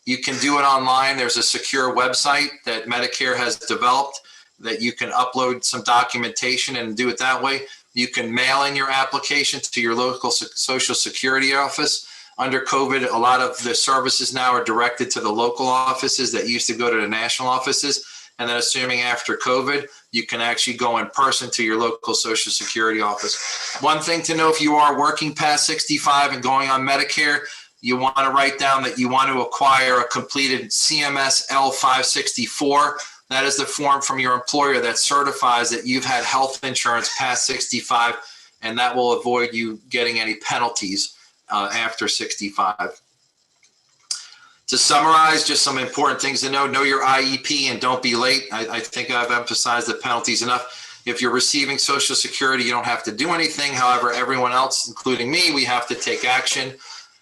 You can do it online. There's a secure website that Medicare has developed that you can upload some documentation and do it that way. You can mail in your application to your local Social Security office. Under COVID, a lot of the services now are directed to the local offices that used to go to the national offices. And then assuming after COVID, you can actually go in person to your local Social Security office. One thing to know, if you are working past 65 and going on Medicare, you want to write down that you want to acquire a completed CMS L564. That is the form from your employer that certifies that you've had health insurance past 65, and that will avoid you getting any penalties after 65. To summarize, just some important things to know your IEP and don't be late. I think I've emphasized the penalties enough. If you're receiving Social Security, you don't have to do anything. However, everyone else, including me, we have to take action.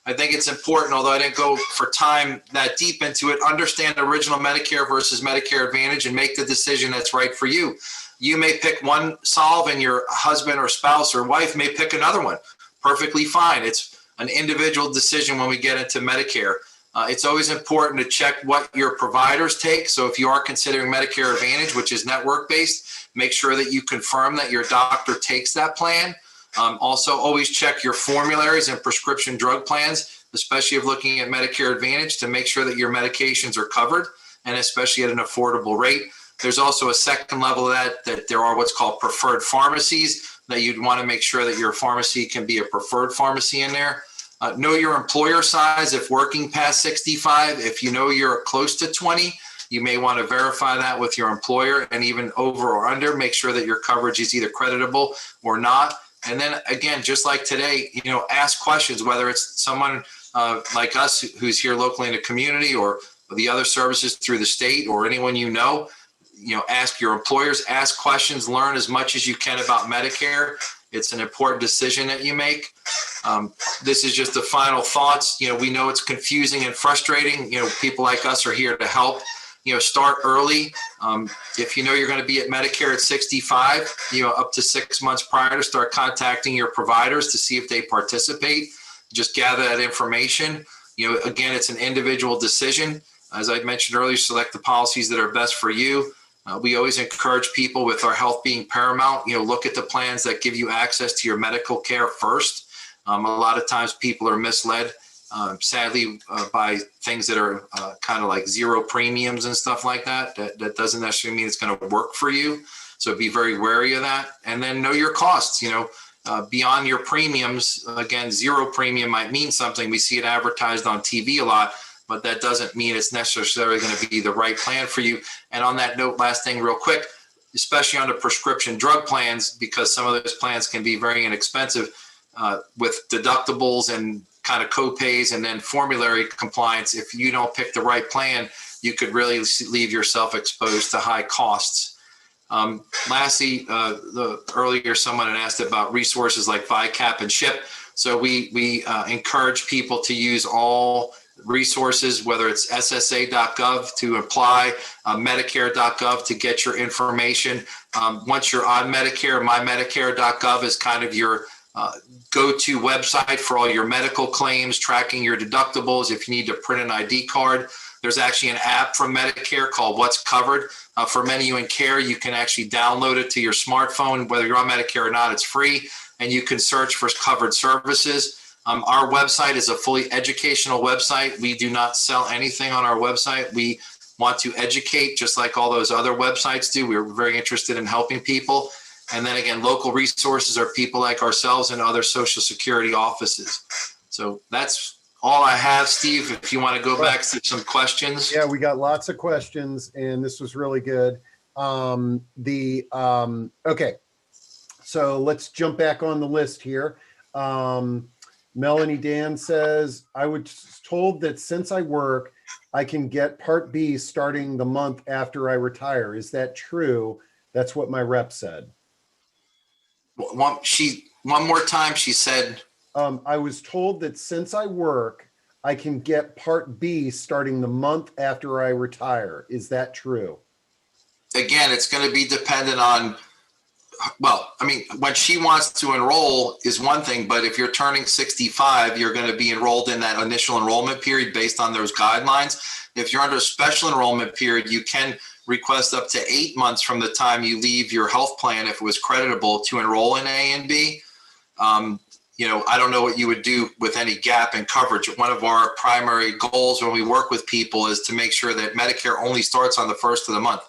I think it's important, although I didn't go for time that deep into it, understand original Medicare versus Medicare Advantage and make the decision that's right for you. You may pick one solve and your husband or spouse or wife may pick another one. Perfectly fine. It's an individual decision when we get into Medicare. It's always important to check what your providers take. So if you are considering Medicare Advantage, which is network-based, make sure that you confirm that your doctor takes that plan. Also, always check your formularies and prescription drug plans, especially if looking at Medicare Advantage, to make sure that your medications are covered, and especially at an affordable rate. There's also a second level of that there are what's called preferred pharmacies. that you'd want to make sure that your pharmacy can be a preferred pharmacy in there. Know your employer size if working past 65. If you know you're close to 20, you may want to verify that with your employer, and even over or under, make sure that your coverage is either creditable or not. And then again, just like today, ask questions, whether it's someone like us who's here locally in the community, or the other services through the state, or anyone ask your employers, ask questions, learn as much as you can about Medicare. It's an important decision that you make. This is just the final thoughts. We know it's confusing and frustrating. People like us are here to help. Start early. If you know you're going to be at Medicare at 65, up to 6 months prior, to start contacting your providers to see if they participate. Just gather that information. Again, it's an individual decision. As I mentioned earlier, select the policies that are best for you. We always encourage people, with our health being paramount, look at the plans that give you access to your medical care first. A lot of times people are misled, sadly, by things that are kind of like zero premiums and stuff like that. That doesn't necessarily mean it's going to work for you. So be very wary of that. And then know your costs, beyond your premiums. Again, zero premium might mean something. We see it advertised on TV a lot, but that doesn't mean it's necessarily going to be the right plan for you. And on that note, last thing real quick, especially under prescription drug plans, because some of those plans can be very inexpensive with deductibles and kind of co-pays and then formulary compliance. If you don't pick the right plan, you could really leave yourself exposed to high costs. Lastly, earlier someone had asked about resources like VICAP and SHIP. So we encourage people to use all resources, whether it's SSA.gov to apply, Medicare.gov to get your information. Once you're on Medicare, mymedicare.gov is kind of your go-to website for all your medical claims, tracking your deductibles. If you need to print an ID card, there's actually an app from Medicare called What's Covered. For many of you in care, you can actually download it to your smartphone. Whether you're on Medicare or not, it's free, and you can search for covered services. Our website is a fully educational website. We do not sell anything on our website. We want to educate, just like all those other websites do. We're very interested in helping people. And then again, local resources are people like ourselves and other Social Security offices. So that's all I have, Steve. If you want to go back to some questions. Yeah, we got lots of questions, and this was really good. Okay, so let's jump back on the list here. Melanie Dan says, I was told that since I work, I can get Part B starting the month after I retire. Is that true? That's what my rep said. One more time, she said. I was told that since I work, I can get Part B starting the month after I retire. Is that true? Again, it's going to be dependent on, when she wants to enroll is one thing, but if you're turning 65, you're going to be enrolled in that initial enrollment period based on those guidelines. If you're under a special enrollment period, you can request up to 8 months from the time you leave your health plan, if it was creditable, to enroll in A and B. I don't know what you would do with any gap in coverage. One of our primary goals when we work with people is to make sure that Medicare only starts on the first of the month,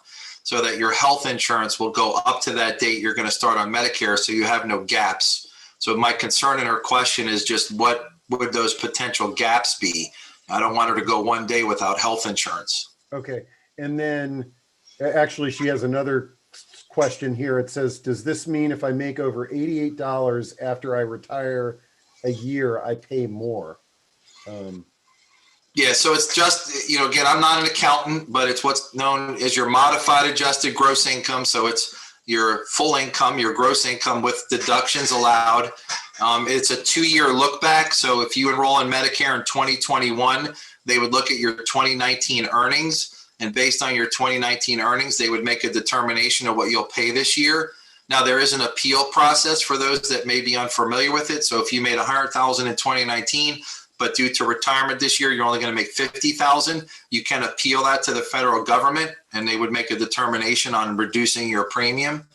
so that your health insurance will go up to that date you're going to start on Medicare, so you have no gaps. So my concern in her question is just what would those potential gaps be? I don't want her to go one day without health insurance. Okay. And then actually she has another question here. It says, does this mean if I make over $88 after I retire a year, I pay more? Yeah, so it's just, again, I'm not an accountant, but it's what's known as your modified adjusted gross income. So it's your full income, your gross income with deductions allowed. It's a 2-year look back. So if you enroll in Medicare in 2021, they would look at your 2019 earnings. And based on your 2019 earnings, they would make a determination of what you'll pay this year. Now, there is an appeal process for those that may be unfamiliar with it. So if you made $100,000 in 2019, but due to retirement this year, you're only going to make $50,000, you can appeal that to the federal government, and they would make a determination on reducing your premium.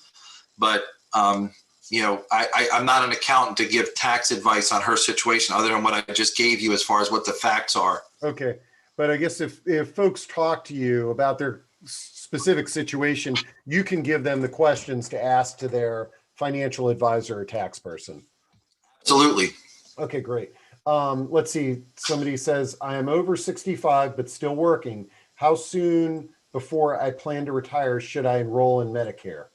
But, I'm not an accountant to give tax advice on her situation other than what I just gave you as far as what the facts are. Okay. But I guess if folks talk to you about their specific situation, you can give them the questions to ask to their financial advisor or tax person? Absolutely. Okay, great. Let's see. Somebody says, I am over 65, but still working. How soon before I plan to retire should I enroll in Medicare?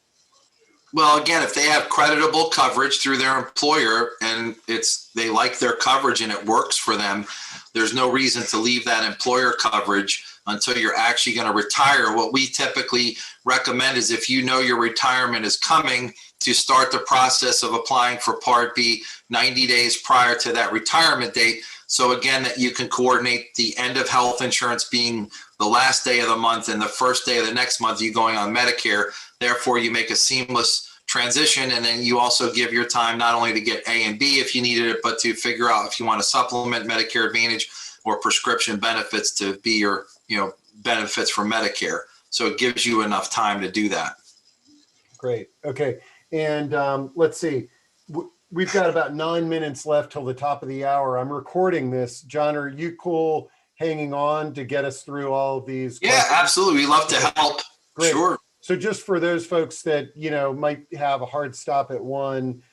Well, again, if they have creditable coverage through their employer and they like their coverage and it works for them, there's no reason to leave that employer coverage until you're actually going to retire. What we typically recommend is, if you know your retirement is coming, to start the process of applying for Part B 90 days prior to that retirement date. So again, that you can coordinate the end of health insurance being the last day of the month and the first day of the next month, you going on Medicare. Therefore, you make a seamless transition, and then you also give your time not only to get A and B if you needed it, but to figure out if you want to supplement Medicare Advantage or prescription benefits to be your benefits for Medicare. So it gives you enough time to do that. Great. Okay. And let's see. We've got about 9 minutes left till the top of the hour. I'm recording this. John, are you cool hanging on to get us through all of these questions? Yeah, absolutely. We love to help. Great. Sure. So just for those folks that, might have a hard stop at 1,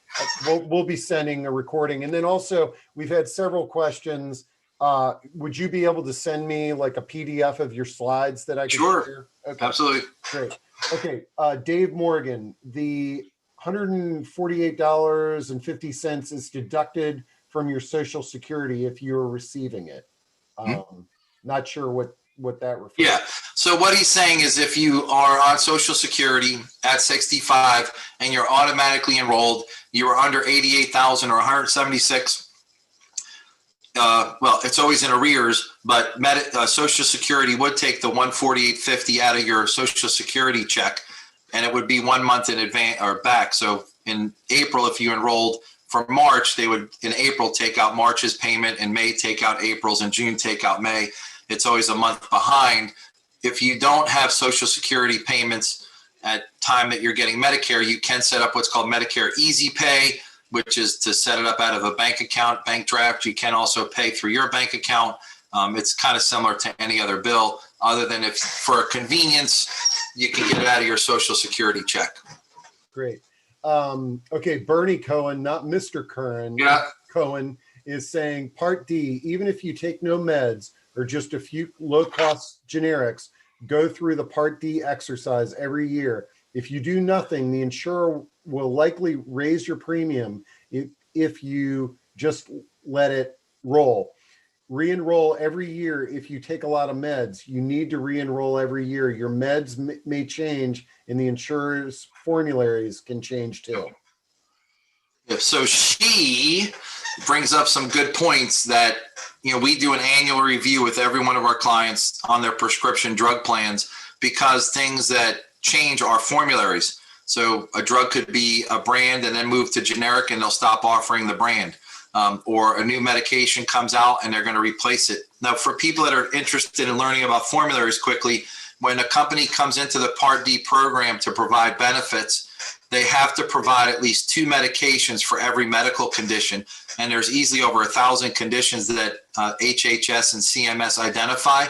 we'll be sending a recording. And then also, we've had several questions. Would you be able to send me like a PDF of your slides that I can Sure. share? Okay. Absolutely. Great. Okay. Dave Morgan, the $148.50 is deducted from your Social Security if you're receiving it. Not sure what that refers to. Yeah. So what he's saying is, if you are on Social Security at 65 and you're automatically enrolled, you are under 88,000 or 176. Well, it's always in arrears, but Social Security would take the $148.50 out of your Social Security check, and it would be 1 month in advance or back. So in April, if you enrolled for March, they would in April take out March's payment, and May take out April's, and June take out May. It's always a month behind. If you don't have Social Security payments at time that you're getting Medicare, you can set up what's called Medicare Easy Pay, which is to set it up out of a bank account, bank draft. You can also pay through your bank account. It's kind of similar to any other bill, other than if for convenience, you can get it out of your Social Security check. Great. Okay, Bernie Cohen, not Mr. Curran. Yeah. Cohen is saying Part D, even if you take no meds or just a few low-cost generics, go through the Part D exercise every year. If you do nothing, the insurer will likely raise your premium if you just let it roll. Re-enroll every year. If you take a lot of meds, you need to re-enroll every year. Your meds may change, and the insurer's formularies can change too. So she brings up some good points that, we do an annual review with every one of our clients on their prescription drug plans, because things that change are formularies. So a drug could be a brand and then move to generic, and they'll stop offering the brand. Or a new medication comes out and they're going to replace it. Now, for people that are interested in learning about formularies quickly, when a company comes into the Part D program to provide benefits, they have to provide at least 2 medications for every medical condition. And there's easily over 1,000 conditions that HHS and CMS identify.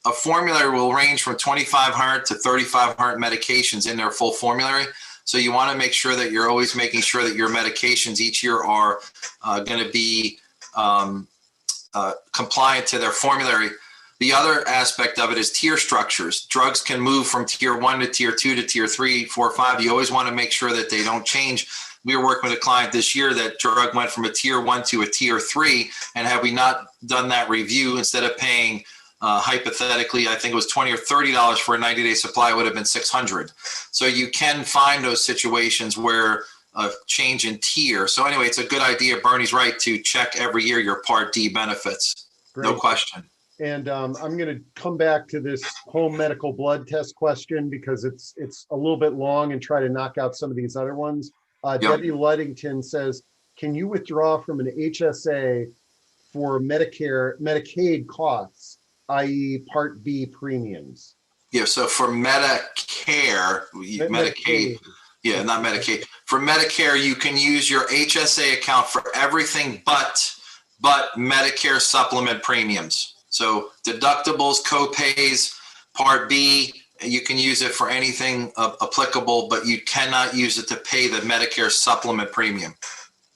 A formulary will range from 2,500 to 3,500 medications in their full formulary. So you want to make sure that you're always making sure that your medications each year are going to be compliant to their formulary. The other aspect of it is tier structures. Drugs can move from tier 1 to tier 2 to tier 3, 4, 5. You always want to make sure that they don't change. We were working with a client this year that drug went from a tier 1 to a tier 3. And had we not done that review, instead of paying hypothetically, I think it was $20 or $30 for a 90-day supply, it would have been $600. So you can find those situations where a change in tier. So anyway, it's a good idea. Bernie's right to check every year your Part D benefits. Great. No question. And I'm going to come back to this home medical blood test question because it's a little bit long, and try to knock out some of these other ones. Yep. Debbie Luddington says, can you withdraw from an HSA for Medicaid costs, i.e. Part B premiums? Yeah, so for Medicare, Medicaid. Yeah, not Medicaid. For Medicare, you can use your HSA account for everything but Medicare supplement premiums. So deductibles, co-pays, Part B, You can use it for anything applicable, but you cannot use it to pay the Medicare supplement premium.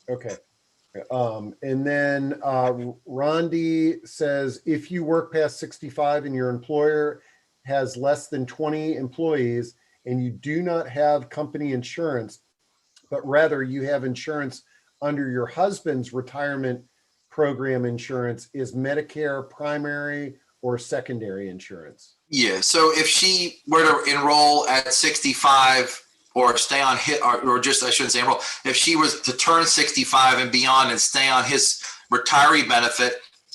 Okay. And then Rondi says, if you work past 65 and your employer has less than 20 employees and you do not have company insurance, but rather you have insurance under your husband's retirement program insurance, is Medicare primary or secondary insurance? Yeah. So if she were to enroll at 65 or stay on hit, or just, I shouldn't say enroll, if she was to turn 65 and beyond and stay on his retiree benefit,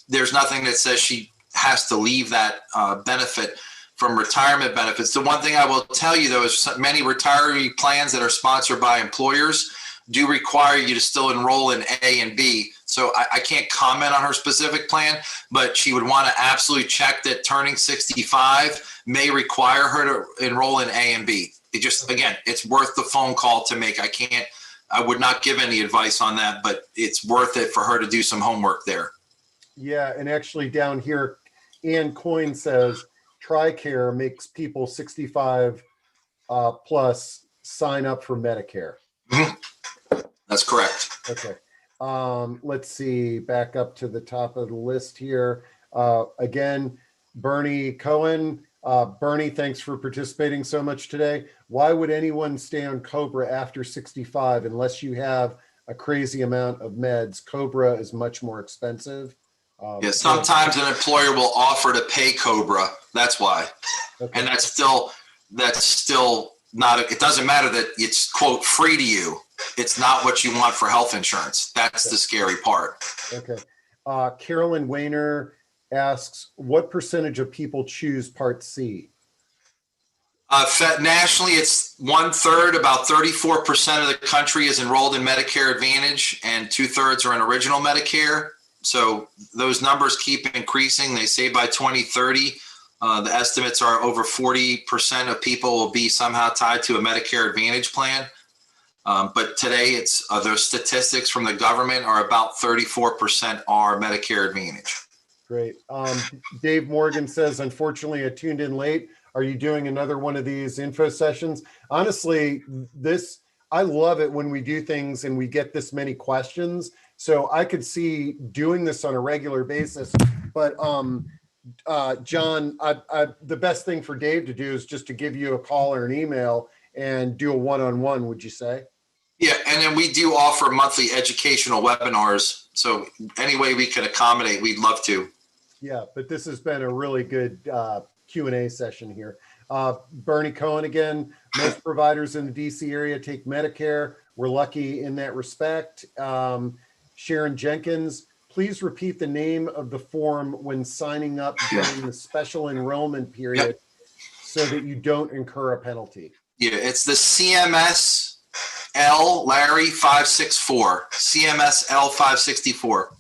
there's nothing that says she has to leave that benefit from retirement benefits. The one thing I will tell you, though, is many retiree plans that are sponsored by employers do require you to still enroll in A and B. So I can't comment on her specific plan, but she would want to absolutely check that turning 65 may require her to enroll in A and B. It just, again, it's worth the phone call to make. I would not give any advice on that, but it's worth it for her to do some homework there. Yeah, and actually down here, Ann Coyne says, TRICARE makes people 65 plus sign up for Medicare. That's correct. Okay. Let's see, back up to the top of the list here. Again, Bernie Cohen. Bernie, thanks for participating so much today. Why would anyone stay on COBRA after 65 unless you have a crazy amount of meds? COBRA is much more expensive. Yeah, sometimes an employer will offer to pay COBRA. That's why. Okay. And that's still not, it doesn't matter that it's, quote, free to you. It's not what you want for health insurance. That's the scary part. Okay. Carolyn Wayner asks, what percentage of people choose Part C? Nationally, it's 1/3, about 34% of the country is enrolled in Medicare Advantage, and 2/3 are in original Medicare. So those numbers keep increasing. They say by 2030, the estimates are over 40% of people will be somehow tied to a Medicare Advantage plan. But today, it's the statistics from the government are about 34% are Medicare Advantage. Great. Dave Morgan says, unfortunately, I tuned in late. Are you doing another one of these info sessions? Honestly, I love it when we do things and we get this many questions. So I could see doing this on a regular basis. But John, the best thing for Dave to do is just to give you a call or an email and do a one-on-one, would you say? Yeah, and then we do offer monthly educational webinars. So any way we can accommodate, we'd love to. Yeah, but this has been a really good Q&A session here. Bernie Cohen again, most providers in the DC area take Medicare. We're lucky in that respect. Sharon Jenkins, please repeat the name of the form when signing up during the special enrollment period so that you don't incur a penalty. Yeah, it's the CMS L Larry 564. CMS L 564.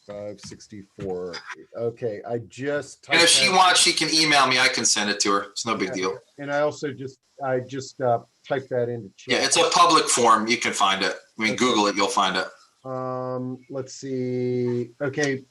564. Okay, I just. And if she wants, she can email me. I can send it to her. It's no big deal. And I also just typed that into chat. Yeah, it's a public form. You can find it. I mean, Google it. You'll find it. Let's see. Okay,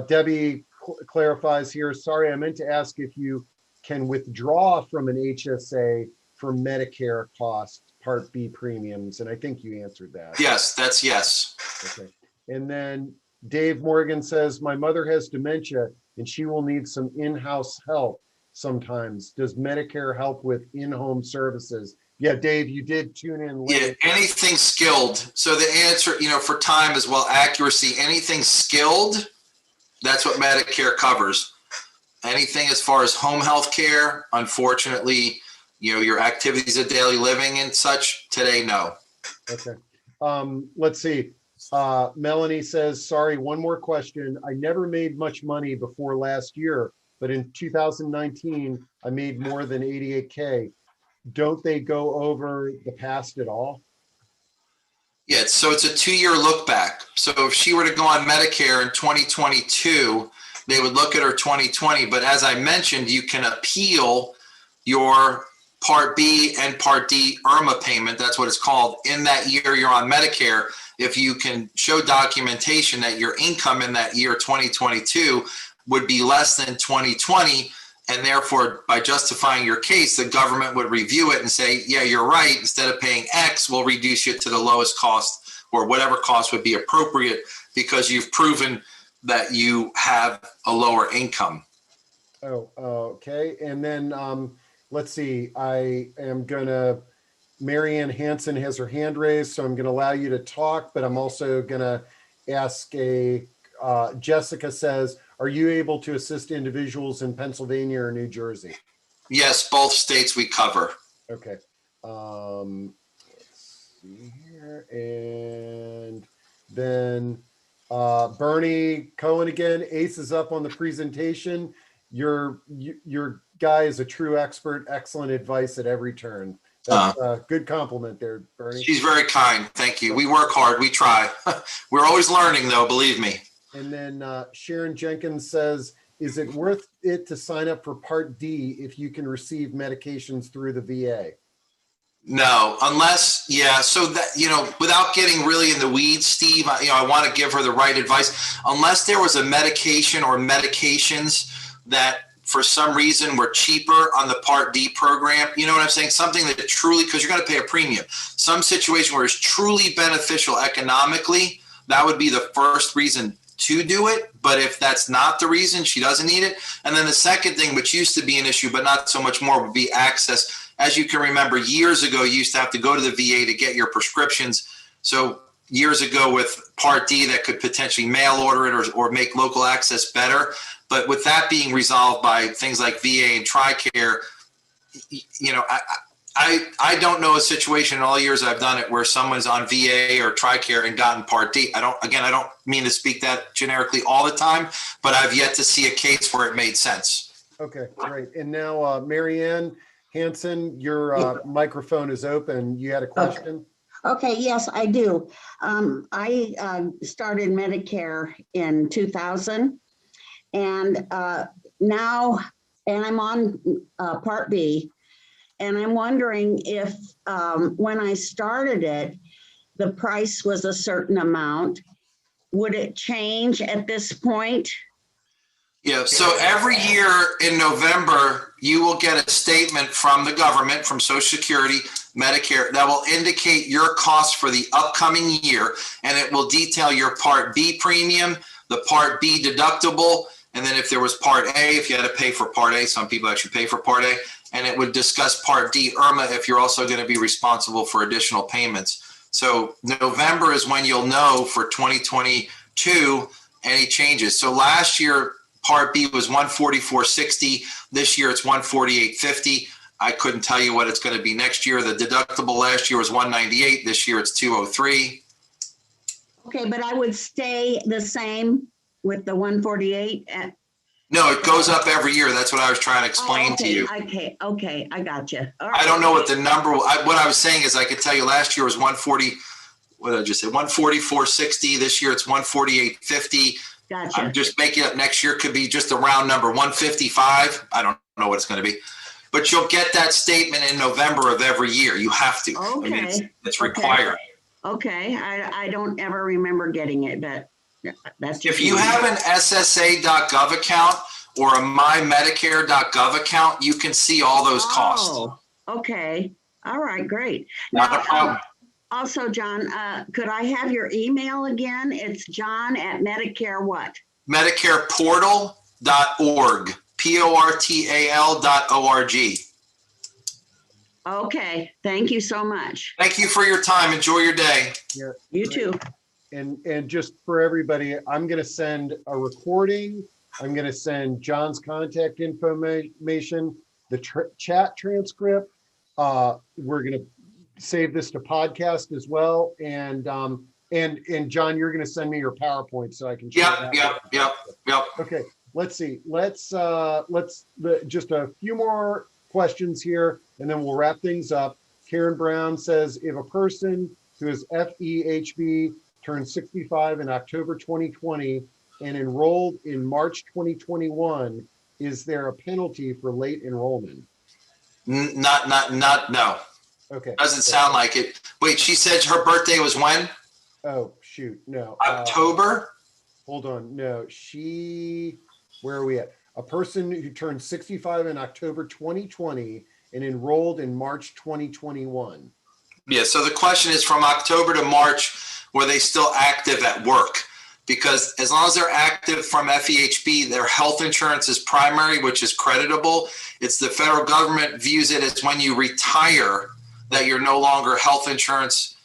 Debbie clarifies here. Sorry, I meant to ask if you can withdraw from an HSA for Medicare cost Part B premiums, and I think you answered that. Yes, that's yes. Okay, and then Dave Morgan says, my mother has dementia and she will need some in-house help sometimes. Does Medicare help with in-home services? Yeah, Dave, you did tune in late. Yeah, anything skilled. So the answer, for time as well, accuracy, anything skilled, that's what Medicare covers. Anything as far as home health care, unfortunately, your activities of daily living and such, today, no. Okay. Let's see. Melanie says, sorry, one more question. I never made much money before last year, but in 2019, I made more than 88K. Don't they go over the past at all? Yeah, so it's a 2-year look back. So if she were to go on Medicare in 2022, they would look at her 2020. But as I mentioned, you can appeal your Part B and Part D IRMA payment. That's what it's called. In that year you're on Medicare, if you can show documentation that your income in that year 2022 would be less than 2020, And therefore, by justifying your case, the government would review it and say, yeah, you're right. Instead of paying X, we'll reduce you to the lowest cost or whatever cost would be appropriate because you've proven that you have a lower income. Oh, okay. And then let's see. Marianne Hansen has her hand raised, so I'm going to allow you to talk, but I'm also going to ask Jessica says, are you able to assist individuals in Pennsylvania or New Jersey? Yes, both states we cover. Okay. Let's see here. And then Bernie Cohen again, Ace is up on the presentation. Your guy is a true expert, excellent advice at every turn. That's a good compliment there, Bernie. She's very kind. Thank you. We work hard. We try. We're always learning, though, believe me. And then Sharon Jenkins says, is it worth it to sign up for Part D if you can receive medications through the VA? No, unless, so that, without getting really in the weeds, Steve, I want to give her the right advice. Unless there was a medication or medications that for some reason were cheaper on the Part D program, you know what I'm saying? Something that truly, because you're going to pay a premium, some situation where it's truly beneficial economically, that would be the first reason to do it. But if that's not the reason, she doesn't need it. And then the second thing, which used to be an issue, but not so much more, would be access. As you can remember, years ago, you used to have to go to the VA to get your prescriptions. So years ago with Part D, that could potentially mail order it or make local access better. But with that being resolved by things like VA and TRICARE, I don't know a situation in all years I've done it where someone's on VA or TRICARE and gotten Part D. I don't mean to speak that generically all the time, but I've yet to see a case where it made sense. Okay, great. And now, Marianne Hansen, your microphone is open. You had a question? Okay, yes, I do. I started Medicare in 2000, and now, and I'm on Part B, and I'm wondering if when I started it, the price was a certain amount. Would it change at this point? Yeah, so every year in November, you will get a statement from the government, from Social Security, Medicare, that will indicate your cost for the upcoming year, and it will detail your Part B premium, the Part B deductible, and then if there was Part A, if you had to pay for Part A, some people actually pay for Part A, and it would discuss Part D, IRMA, if you're also going to be responsible for additional payments. So November is when you'll know for 2022 any changes. So last year, Part B was $144.60. This year it's $148.50. I couldn't tell you what it's going to be next year. The deductible last year was $198. This year it's $203. Okay, but I would stay the same with the 148. No, it goes up every year. That's what I was trying to explain to you. Okay, I got you. All I right. don't know what the number. What I was saying is I could tell you last year was 140. What did I just say? 144.60. This year it's 148.50. Gotcha. I'm just making up. Next year could be just a round number, 155. I don't know what it's going to be, but you'll get that statement in November of every year. You have to. Okay. I mean, it's required. Okay, I don't ever remember getting it, but that's just. If you have an SSA.gov account or a MyMedicare.gov account, you can see all those costs. Oh, okay. All right, great. Not a problem. Also, John, could I have your email again? It's John at Medicare what? MedicarePortal.org. PORTAL.org. Okay, thank you so much. Thank you for your time. Enjoy your day. Yeah, You great. too. And just for everybody, I'm going to send a recording. I'm going to send John's contact information, the chat transcript. We're going to save this to podcast as well. And John, you're going to send me your PowerPoint so I can share that. Yep. Okay, let's see. Let's just a few more questions here, and then we'll wrap things up. Karen Brown says, if a person who is FEHB turned 65 in October 2020 and enrolled in March 2021, is there a penalty for late enrollment? No. Okay. Doesn't sound like it. Wait, she said her birthday was when? Oh, shoot. No. October? Hold on. No, where are we at? a person who turned 65 in October 2020 and enrolled in March 2021. Yeah, so the question is, from October to March, were they still active at work? Because as long as they're active from FEHB, their health insurance is primary, which is creditable. It's the federal government views it as when you retire that you're no longer health insurance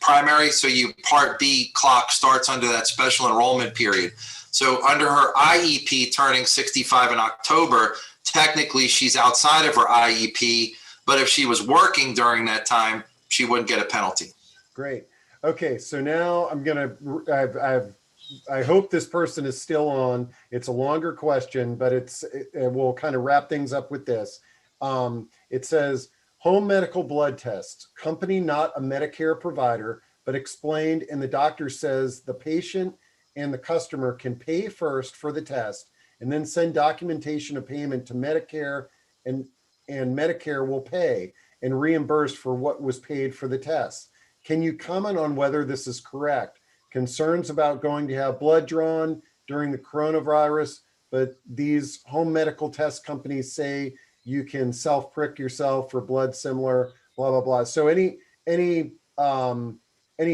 primary. So you Part B clock starts under that special enrollment period. So under her IEP turning 65 in October, technically she's outside of her IEP, but if she was working during that time, she wouldn't get a penalty. Great. Okay, so now I hope this person is still on. It's a longer question, but we'll kind of wrap things up with this. It says, home medical blood tests, company not a Medicare provider, but explained, and the doctor says the patient and the customer can pay first for the test and then send documentation of payment to Medicare, and Medicare will pay and reimburse for what was paid for the test. Can you comment on whether this is correct? Concerns about going to have blood drawn during the coronavirus, but these home medical test companies say you can self-prick yourself for blood similar, blah, blah, blah. So any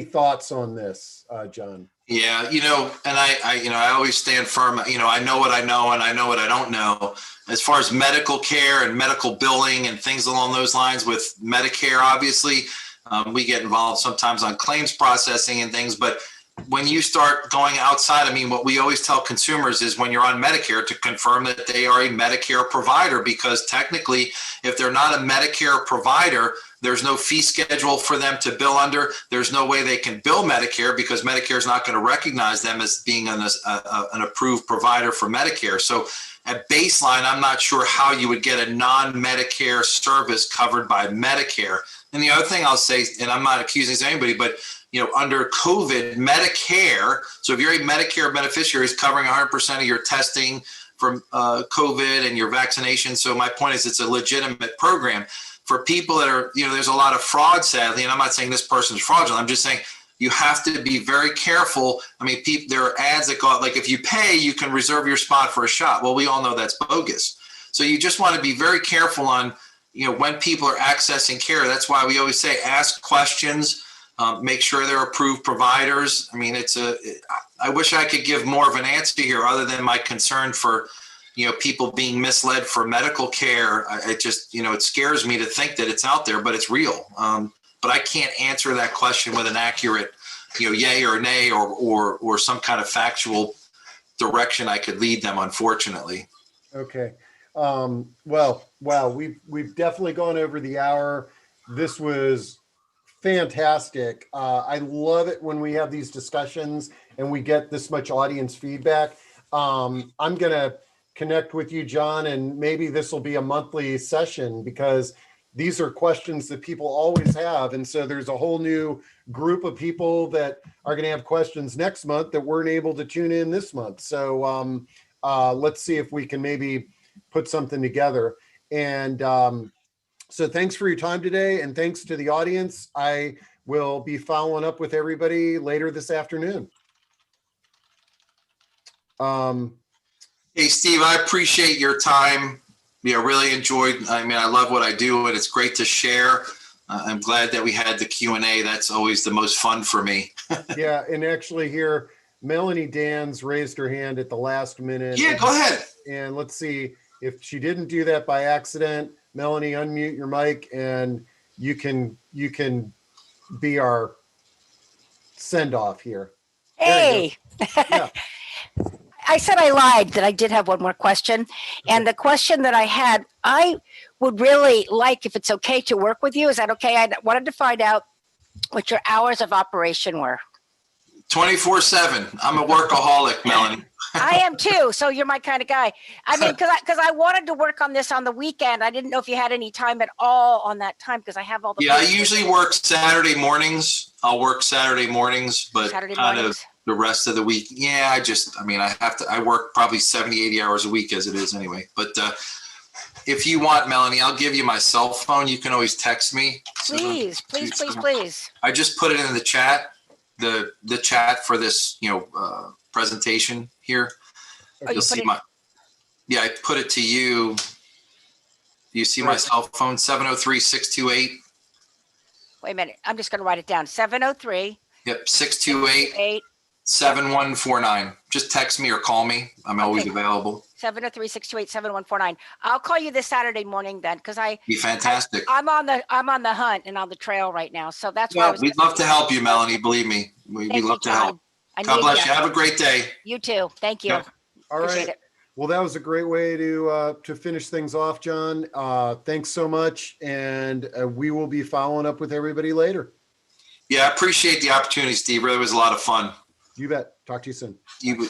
thoughts on this, John? Yeah, and I always stand firm. I know what I know and I know what I don't know. As far as medical care and medical billing and things along those lines with Medicare, obviously, we get involved sometimes on claims processing and things. But when you start going outside, what we always tell consumers is when you're on Medicare to confirm that they are a Medicare provider, because technically, if they're not a Medicare provider, there's no fee schedule for them to bill under. There's no way they can bill Medicare because Medicare is not going to recognize them as being an approved provider for Medicare. So at baseline, I'm not sure how you would get a non-Medicare service covered by Medicare. And the other thing I'll say, and I'm not accusing anybody, but under COVID, Medicare, so if you're a Medicare beneficiary, is covering 100% of your testing for COVID and your vaccination. So my point is, it's a legitimate program. For people that are, there's a lot of fraud, sadly, and I'm not saying this person's fraudulent. I'm just saying you have to be very careful. There are ads that go out, like if you pay, you can reserve your spot for a shot. Well, we all know that's bogus. So you just want to be very careful on, when people are accessing care. That's why we always say, ask questions, make sure they're approved providers. I wish I could give more of an answer here other than my concern for, people being misled for medical care. It just, it scares me to think that it's out there, but it's real. But I can't answer that question with an accurate, yay or nay, or some kind of factual direction I could lead them, unfortunately. Okay. Well, wow, we've definitely gone over the hour. This was fantastic. I love it when we have these discussions and we get this much audience feedback. I'm going to connect with you, John, and maybe this will be a monthly session, because these are questions that people always have. And so there's a whole new group of people that are going to have questions next month that weren't able to tune in this month. So let's see if we can maybe put something together. And so thanks for your time today. And thanks to the audience. I will be following up with everybody later this afternoon. Hey, Steve, I appreciate your time. Really enjoyed. I love what I do, and it's great to share. I'm glad that we had the Q&A. That's always the most fun for me. Yeah, and actually here, Melanie Dans raised her hand at the last minute. Yeah, go ahead. And let's see if she didn't do that by accident. Melanie, unmute your mic, and you can be our send off here. Hey. Yeah. I said I lied, that I did have one more question. And the question that I had, I would really like, if it's okay to work with you. Is that okay? I wanted to find out what your hours of operation were. 24/7. I'm a workaholic, Melanie. I am too. So you're my kind of guy. Because I wanted to work on this on the weekend. I didn't know if you had any time at all on that time, because I have all the. Yeah, I usually work Saturday mornings. I'll work Saturday mornings, but Saturday kind mornings. of the rest of the week. Yeah, I work probably 70, 80 hours a week as it is anyway. But if you want, Melanie, I'll give you my cell phone. You can always text me. Please. I just put it in the chat, the chat for this, presentation here. Oh, Yeah, I put it to you. Do you see my cell phone? 703-628. Wait a minute. I'm just going to write it down. 703 Yep, 628 8 7149. Just text me or call me. I'm always available. 703-628-7149. I'll call you this Saturday morning then, because Be fantastic. I'm on the hunt and on the trail right now. So that's why I Yeah, was. we'd love to help you, Melanie. Believe me, we Thank love you, to help. John. God bless you. Have a great day. You too. Thank you. Yep. All Appreciate right. it. Well, that was a great way to finish things off, John. Thanks so much, and we will be following up with everybody later. Yeah, I appreciate the opportunity, Steve. Really was a lot of fun. You bet. Talk to you soon. You